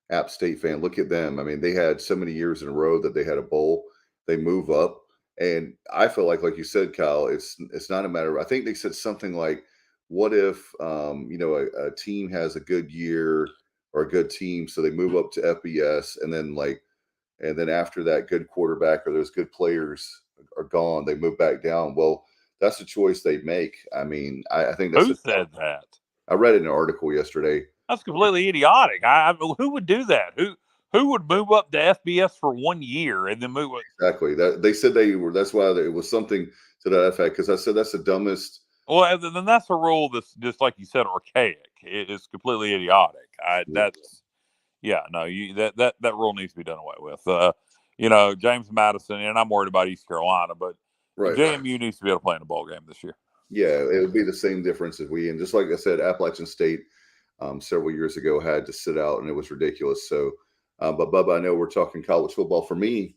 App State fan, look at them. I mean, they had so many years in a row that they had a bowl. They move up, and I feel like you said, Kyle, it's not a matter of. I think they said something like, "What if a team has a good year or a good team, so they move up to FBS, and then and then after that good quarterback or those good players are gone, they move back down. Well, that's a choice they make. I mean, I think that's who said that? I read it in an article yesterday. That's completely idiotic. Who would do that? Who would move up to FBS for 1 year and then move? Exactly. That they said they were. That's why it was something to that effect. Because I said that's the dumbest. Well, then that's a rule that's just like you said, archaic. It is completely idiotic. That rule needs to be done away with. James Madison, and I'm worried about East Carolina, but JMU needs to be able to play in a bowl game this year. Yeah, it would be the same difference as and just like I said, Appalachian State several years ago had to sit out, and it was ridiculous. So, but Bubba, I know we're talking college football. For me,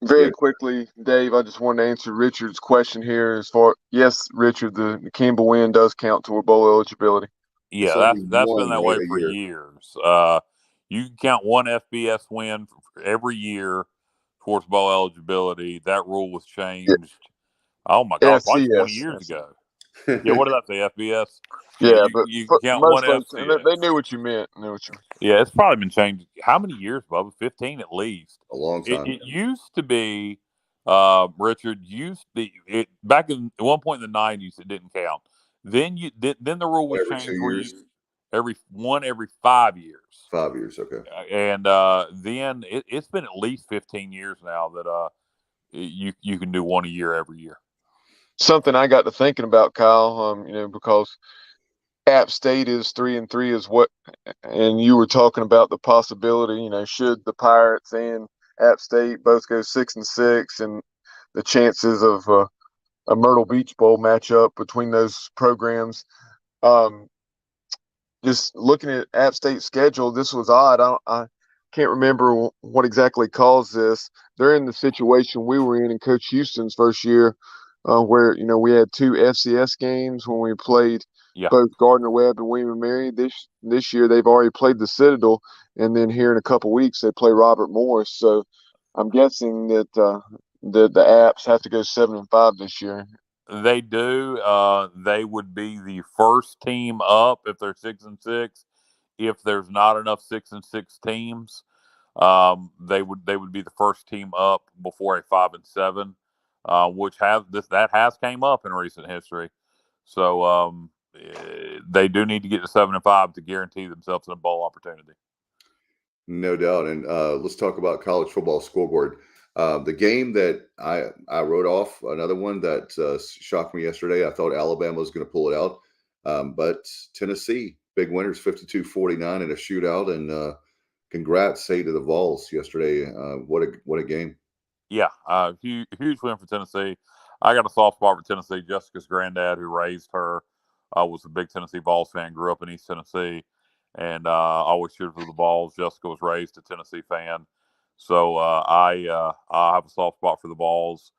very quickly, Dave, I just wanted to answer Richard's question here. Yes, Richard, the Campbell win does count toward bowl eligibility. Yeah, that's been that way for years. You can count one FBS win for every year towards bowl eligibility. That rule was changed. Yeah. Oh my God, like 20 years ago. Yeah, what did I say? FBS. Yeah, you can count one FBS. They knew what you meant. Yeah, it's probably been changed. How many years, Bubba? 15 at least. A long time. It used to be, Richard. Back at one point in the 90s, it didn't count. Then the rule was changed where every 5 years. 5 years, okay. And then it's been at least 15 years now that you can do one a year every year. Something I got to thinking about, Kyle, because App State is 3-3 and you were talking about the possibility, should the Pirates and App State both go 6-6, and the chances of a Myrtle Beach Bowl matchup between those programs. Just looking at App State's schedule, this was odd. I can't remember what exactly caused this. They're in the situation we were in Coach Houston's first year, where we had 2 FCS games when we played both Gardner Webb and William & Mary. This year they've already played the Citadel, and then here in a couple weeks they play Robert Morris. So I'm guessing that the Apps have to go 7-5 this year. They do. They would be the first team up if they're 6-6. If there's not enough 6-6 teams, they would be the first team up before a 5-7, which has came up in recent history. So they do need to get to 7-5 to guarantee themselves a bowl opportunity. No doubt. And let's talk about college football scoreboard. The game that I wrote off, another one that shocked me yesterday. I thought Alabama was going to pull it out, but Tennessee, big winners, 52-49 in a shootout. And congrats, say, to the Vols yesterday. What a game! Yeah, huge win for Tennessee. I got a soft spot for Tennessee. Jessica's granddad, who raised her, was a big Tennessee Vols fan. Grew up in East Tennessee, and always cheered for the Vols. Jessica was raised a Tennessee fan. So I have a soft spot for the Vols.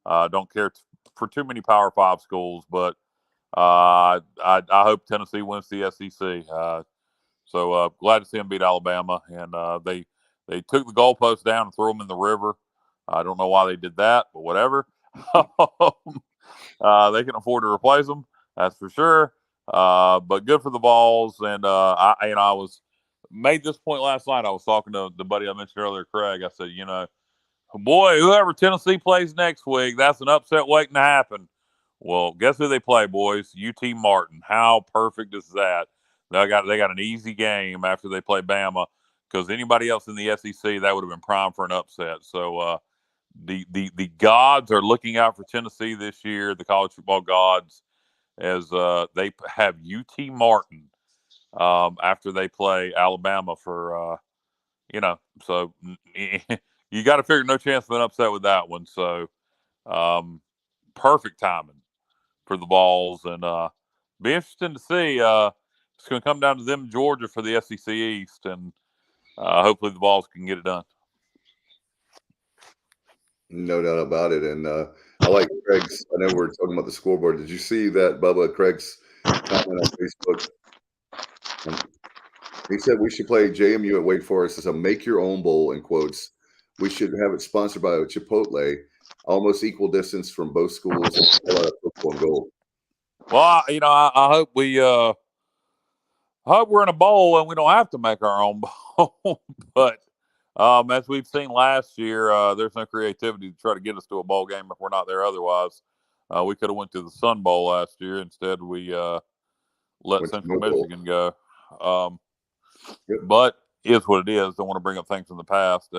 Don't care for too many Power 5 schools, but I hope Tennessee wins the SEC. So glad to see them beat Alabama, and they took the goalposts down and threw them in the river. I don't know why they did that, but whatever. They can afford to replace them, that's for sure. But good for the Vols, and I was made this point last night. I was talking to the buddy I mentioned earlier, Craig. I said, boy, whoever Tennessee plays next week, that's an upset waiting to happen. Well, guess who they play, boys? UT Martin. How perfect is that? They got an easy game after they play Bama, because anybody else in the SEC, that would have been prime for an upset. So the gods are looking out for Tennessee this year, the college football gods, as they have UT Martin after they play Alabama for, so you got to figure no chance of an upset with that one. So perfect timing for the Vols, and be interesting to see. It's going to come down to them, Georgia, for the SEC East, and hopefully the Vols can get it done. No doubt about it. And I like Craig's. I know we're talking about the scoreboard. Did you see that, Bubba, Craig's comment on Facebook? He said we should play JMU at Wake Forest as a make your own bowl, in quotes. We should have it sponsored by Chipotle, almost equal distance from both schools. Football and gold. Well, I hope I hope we're in a bowl and we don't have to make our own bowl. But As we've seen last year, there's no creativity to try to get us to a bowl game if we're not there otherwise. We could have went to the Sun Bowl last year. Instead, we let Central Michigan go. Yep. But is what it is. Don't want to bring up things from the past,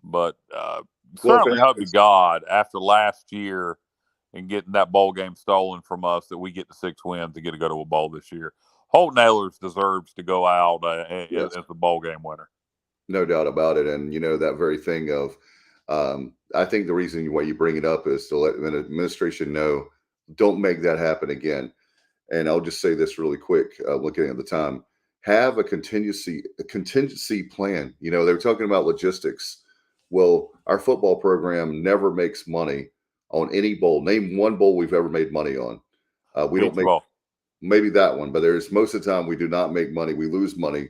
But certainly hope to God after last year and getting that bowl game stolen from us that we get to 6 wins to get to go to a bowl this year. Holt Nailers deserves to go out as the bowl game winner. No doubt about it. And, that very thing of I think the reason why you bring it up is to let the administration know, don't make that happen again. And I'll just say this really quick, looking at the time, have a contingency plan. They were talking about logistics. Well, our football program never makes money on any bowl. Name one bowl we've ever made money on. We don't make maybe that one, but there's most of the time we do not make money. We lose money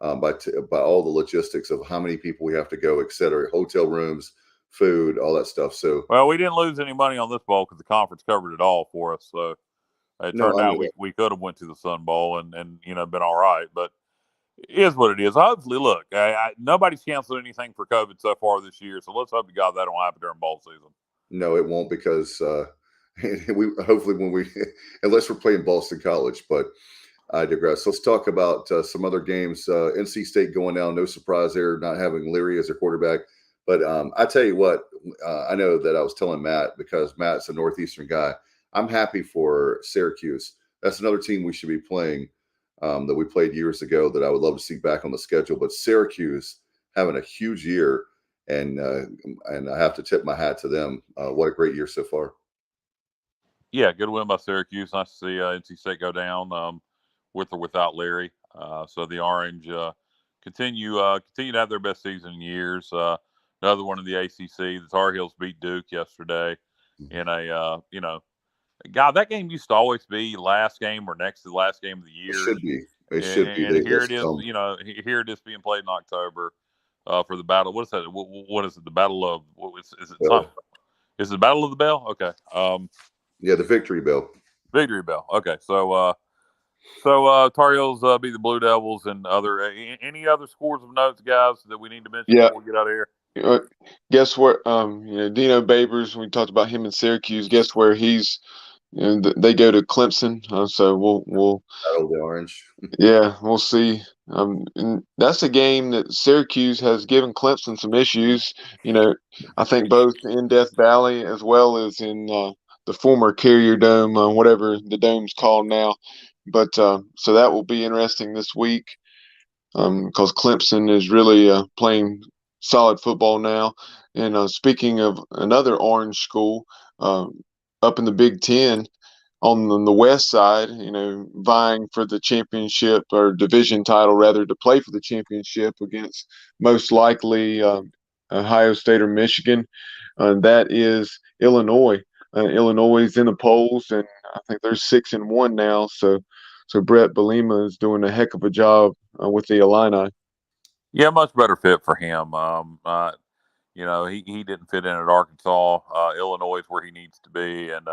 by all the logistics of how many people we have to go, et cetera, hotel rooms, food, all that stuff. So, well, we didn't lose any money on this bowl because the conference covered it all for us. So it turned out we could have went to the Sun Bowl and been all right. But it is what it is. Hopefully, look, nobody's canceled anything for COVID so far this year. So let's hope to God that don't happen during bowl season. No, it won't, because we hopefully unless we're playing Boston College. But I digress. Let's talk about some other games. NC State going down. No surprise there, not having Leary as their quarterback. But I tell you what, I know that I was telling Matt, because Matt's a Northeastern guy. I'm happy for Syracuse. That's another team we should be playing that we played years ago that I would love to see back on the schedule. But Syracuse having a huge year, and I have to tip my hat to them. What a great year so far. Yeah, good win by Syracuse. Nice to see NC State go down with or without Leary. So the Orange continue to have their best season in years. Another one in the ACC. The Tar Heels beat Duke yesterday in a God, that game used to always be last game or next to the last game of the year. It should be. And here it is. Here it is being played in October for the battle. What is that? What is it? The Battle of? Is it something? Is it the Battle of the Bell? Okay. Yeah, the Victory Bell. Victory Bell. Okay. So Tar Heels beat the Blue Devils, and any other scores of notes, guys, that we need to mention before we get out of here? Guess where? Dino Babers. We talked about him in Syracuse. Guess where he's? They go to Clemson. So we'll battle the Orange. Yeah, we'll see. And that's a game that Syracuse has given Clemson some issues. I think both in Death Valley as well as in the former Carrier Dome, whatever the dome's called now. But so that will be interesting this week, because Clemson is really playing solid football now. And speaking of another Orange school, up in the Big Ten on the west side, vying for the championship or division title, rather, to play for the championship against most likely Ohio State or Michigan. That is Illinois. Illinois is in the polls, and I think they're 6-1 now. So Brett Bielema is doing a heck of a job with the Illini. Yeah, much better fit for him. He didn't fit in at Arkansas. Illinois is where he needs to be, and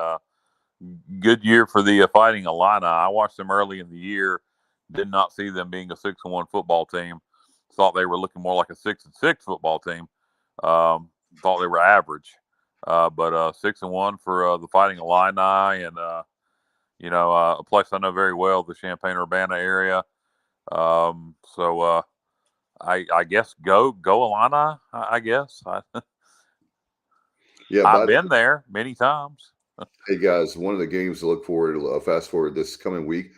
good year for the Fighting Illini. I watched them early in the year. Did not see them being a 6-1 football team. Thought they were looking more like a 6-6 football team. Thought they were average, but 6-1 for the Fighting Illini, and a place I know very well, the Champaign-Urbana area. I guess go Illini. I guess. Yeah, I've been there many times. Hey guys, one of the games to look forward to, fast forward this coming week.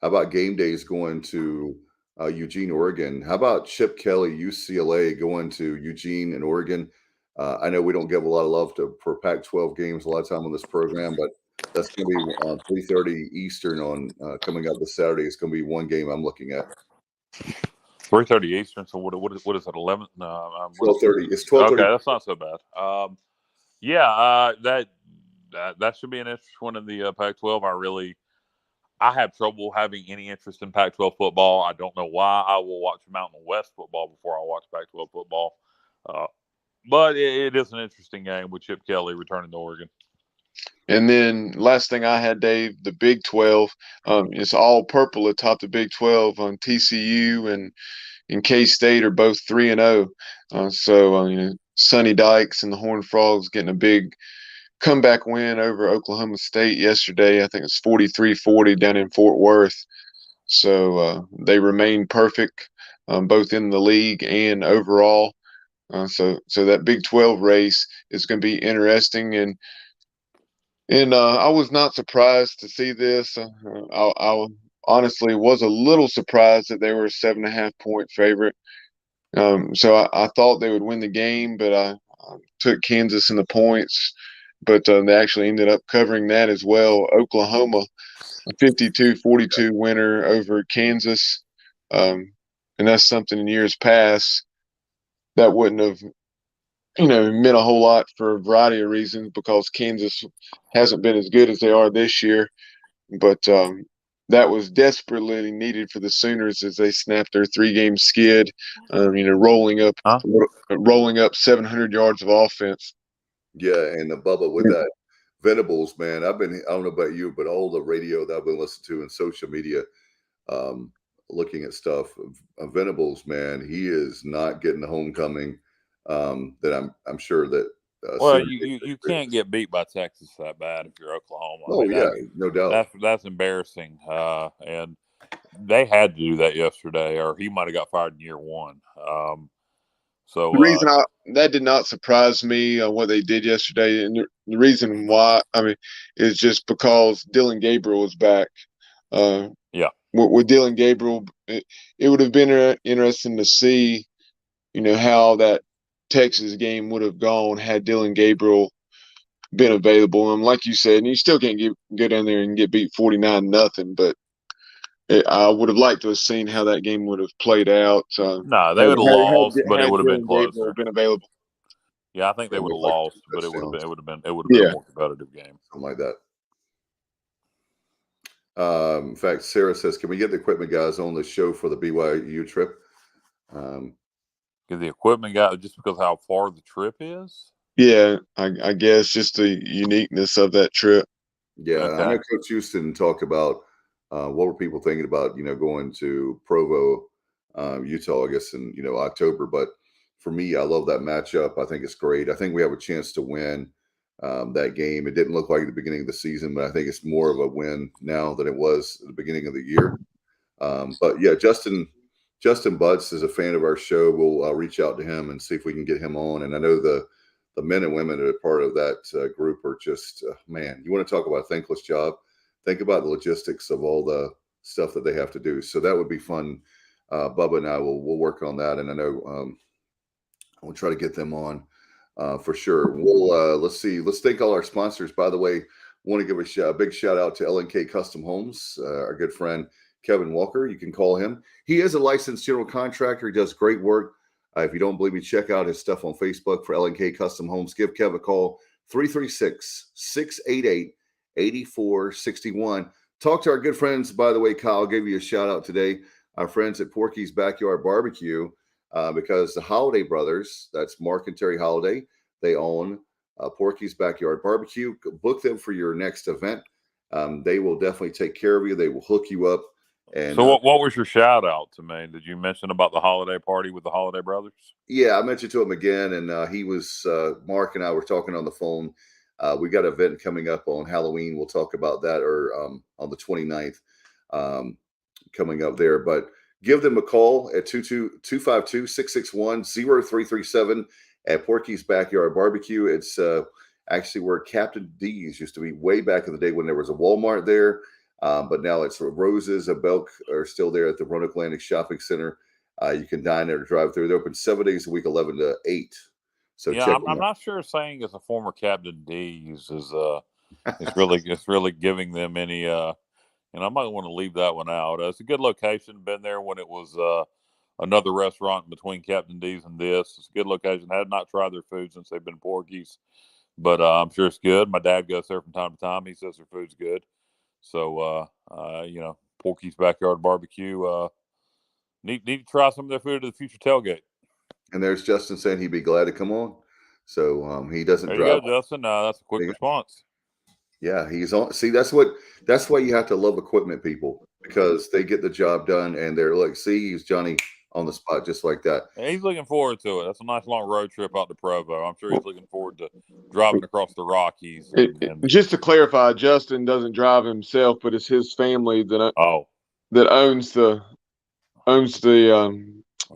How about game days going to Eugene, Oregon? How about Chip Kelly, UCLA going to Eugene and Oregon? I know we don't give a lot of love for Pac-12 games a lot of time on this program, but that's going to be on 3:30 Eastern on coming up this Saturday. It's going to be one game I'm looking at. 3:30 Eastern. So what is it? 11? 12:30. It's 12:30. Okay, that's not so bad. That should be an interesting one in the Pac-12. I have trouble having any interest in Pac-12 football. I don't know why. I will watch Mountain West football before I watch Pac-12 football. But it is an interesting game with Chip Kelly returning to Oregon. And then last thing I had, Dave, the Big 12. It's all purple atop the Big 12 on TCU and and K-State are both 3-0. So Sonny Dykes and the Horned Frogs getting a big comeback win over Oklahoma State yesterday. I think it's 43-40 down in Fort Worth. So they remain perfect, both in the league and overall. So that Big 12 race is going to be interesting, and I was not surprised to see this. I honestly was a little surprised that they were a 7.5-point favorite. So I thought they would win the game, but I took Kansas in the points, but they actually ended up covering that as well. Oklahoma, a 52-42 winner over Kansas, and that's something in years past that wouldn't have meant a whole lot for a variety of reasons, because Kansas hasn't been as good as they are this year. But that was desperately needed for the Sooners as they snapped their 3-game skid, rolling up 700 yards of offense. Yeah, and the Bubba with that Venables, man, I don't know about you, but all the radio that I've been listening to and social media, looking at stuff, Venables, man, he is not getting the homecoming that I'm sure that. Well, you can't get beat by Texas that bad if you're Oklahoma. Oh, no doubt. That's embarrassing. And they had to do that yesterday, or he might have got fired in year one. So the reason that did not surprise me what they did yesterday, and the reason why, is just because Dylan Gabriel was back. With Dylan Gabriel, it would have been interesting to see, how that Texas game would have gone had Dylan Gabriel been available. And like you said, and you still can't go down there and get beat 49-0, but I would have liked to have seen how that game would have played out. No, they would have lost, but it would have been closer. Been available. Yeah, I think they would have lost, but it would have been a more competitive game. Something like that. In fact, Sarah says, "Can we get the equipment guys on the show for the BYU trip?" Get the equipment guy just because how far the trip is. Yeah, I guess just the uniqueness of that trip. Yeah, okay. I know Coach Houston talked about what were people thinking about, going to Provo, Utah, I guess in October. But for me, I love that matchup. I think it's great. I think we have a chance to win that game. It didn't look like at the beginning of the season, but I think it's more of a win now than it was at the beginning of the year. But yeah, Justin Butts is a fan of our show. We'll reach out to him and see if we can get him on. And I know the men and women that are part of that group are just, man, you want to talk about a thankless job? Think about the logistics of all the stuff that they have to do. So that would be fun. Bubba and I will work on that. And I know we'll try to get them on for sure. We'll let's see. Let's thank all our sponsors. By the way, want to give a big shout out to L&K Custom Homes, our good friend Kevin Walker. You can call him. He is a licensed general contractor. He does great work. If you don't believe me, check out his stuff on Facebook for L&K Custom Homes. Give Kev a call, 336-688-8461. Talk to our good friends, by the way, Kyle gave you a shout out today, our friends at Porky's Backyard Barbecue, because the Holiday Brothers, that's Mark and Terry Holiday, they own Porky's Backyard Barbecue. Book them for your next event. They will definitely take care of you. They will hook you up. And so what was your shout out to me? Did you mention about the holiday party with the Holiday Brothers? Yeah, I mentioned to him again, and he was Mark and I were talking on the phone. We got an event coming up on Halloween. We'll talk about that, or on the 29th coming up there. But give them a call at 252-661-0337 at Porky's Backyard Barbecue. It's actually where Captain D's used to be way back in the day when there was a Walmart there. But now it's Roses and Belk are still there at the Roanoke Atlantic Shopping Center. You can dine there or drive through. They're open 7 days a week, 11 to 8. So yeah, I'm not sure saying as a former Captain D's is it's really giving them any and I might want to leave that one out. It's a good location. Been there when it was another restaurant between Captain D's and this. It's a good location. Had not tried their food since they've been Porky's, but I'm sure it's good. My dad goes there from time to time. He says their food's good. So Porky's Backyard Barbecue. Need to try some of their food at the future tailgate. And there's Justin saying he'd be glad to come on. So he doesn't there drive. You go, Justin. That's a quick response. Yeah, he's on. See, that's why you have to love equipment people, because they get the job done and they're like, see, he's Johnny on the spot just like that. He's looking forward to it. That's a nice long road trip out to Provo. I'm sure he's looking forward to driving across the Rockies. And just to clarify, Justin doesn't drive himself, but it's his family that owns the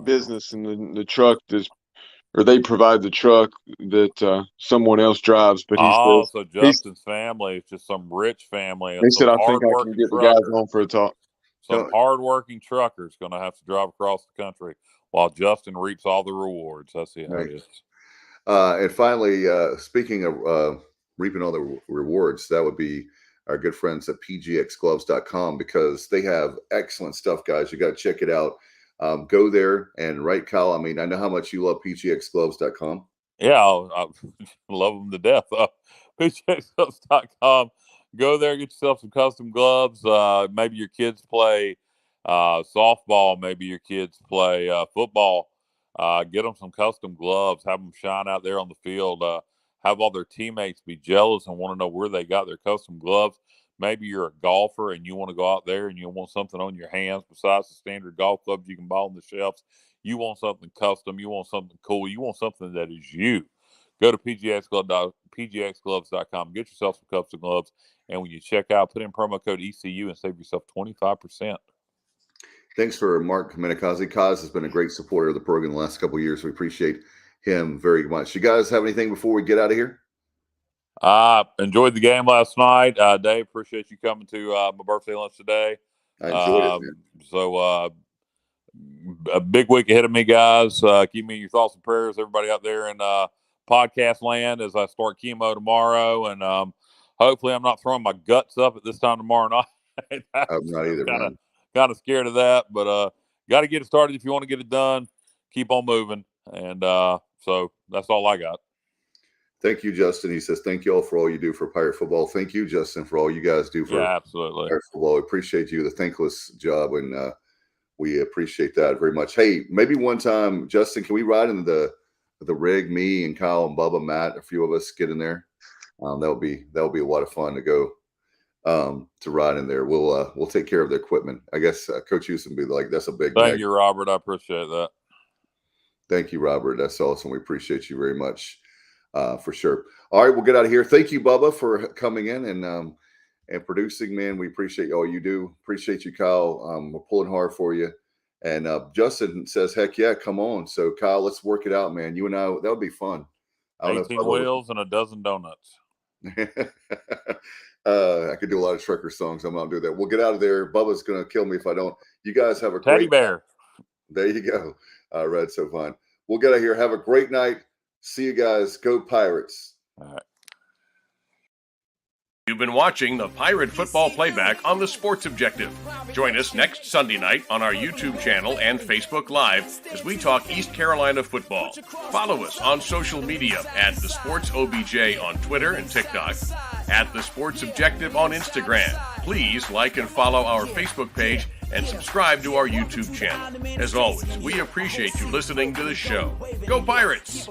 business and the truck or they provide the truck that someone else drives. But so Justin's family is just some rich family. He said, "I think I can get the guys on for a talk." Some hardworking truckers going to have to drive across the country while Justin reaps all the rewards. That's it. Right. And finally, speaking of reaping all the rewards, that would be our good friends at pgxgloves.com, because they have excellent stuff, guys. You got to check it out. Go there and right, Kyle. I mean, I know how much you love pgxgloves.com. Yeah, I love them to death. pgxgloves.com. Go there, get yourself some custom gloves. Maybe your kids play softball. Maybe your kids play football. Get them some custom gloves. Have them shine out there on the field. Have all their teammates be jealous and want to know where they got their custom gloves. Maybe you're a golfer and you want to go out there and you want something on your hands besides the standard golf clubs you can buy on the shelves. You want something custom. You want something cool. You want something that is you. Go to pgxgloves.com. Get yourself some custom gloves. And when you check out, put in promo code ECU and save yourself 25%. Thanks for Mark Menikazi. Kaz has been a great supporter of the program the last couple of years. We appreciate him very much. You guys have anything before we get out of here? Enjoyed the game last night. Dave, appreciate you coming to my birthday lunch today. I enjoyed it, man. So a big week ahead of me, guys. Keep me in your thoughts and prayers, everybody out there in podcast land, as I start chemo tomorrow. And hopefully I'm not throwing my guts up at this time tomorrow night. I'm not either, man. Kind of scared of that, but got to get it started if you want to get it done. Keep on moving. And so that's all I got. Thank you, Justin. He says, thank you all for all you do for Pirate football. Thank you, Justin, for all you guys do for absolutely. Pirate football. We appreciate you, the thankless job, and we appreciate that very much. Hey, maybe one time, Justin, can we ride in the rig, me and Kyle and Bubba, Matt, a few of us get in there? That would be a lot of fun to go to ride in there. We'll take care of the equipment. I guess Coach Houston would be like, that's a big Thank you, Robert. I appreciate that. Thank you, Robert. That's awesome. We appreciate you very much. For sure. All right, we'll get out of here. Thank you, Bubba, for coming in and producing, man. We appreciate all you do. Appreciate you, Kyle. We're pulling hard for you. And Justin says, heck yeah, come on. So, Kyle, let's work it out, man. You and I, that would be fun. 18 wheels and a dozen donuts. I could do a lot of Shrekker songs. I'm not doing that. We'll get out of there. Bubba's going to kill me if I don't. You guys have a Teddy bear. There you go. Red, so fun. We'll get out of here. Have a great night. See you guys. Go Pirates. All right. You've been watching the Pirate Football Playback on the Sports Objective. Join us next Sunday night on our YouTube channel and Facebook Live as we talk East Carolina football. Follow us on social media at The Sports OBJ on Twitter and TikTok, at The Sports Objective on Instagram. Please like and follow our Facebook page and subscribe to our YouTube channel. As always, we appreciate you listening to the show. Go Pirates!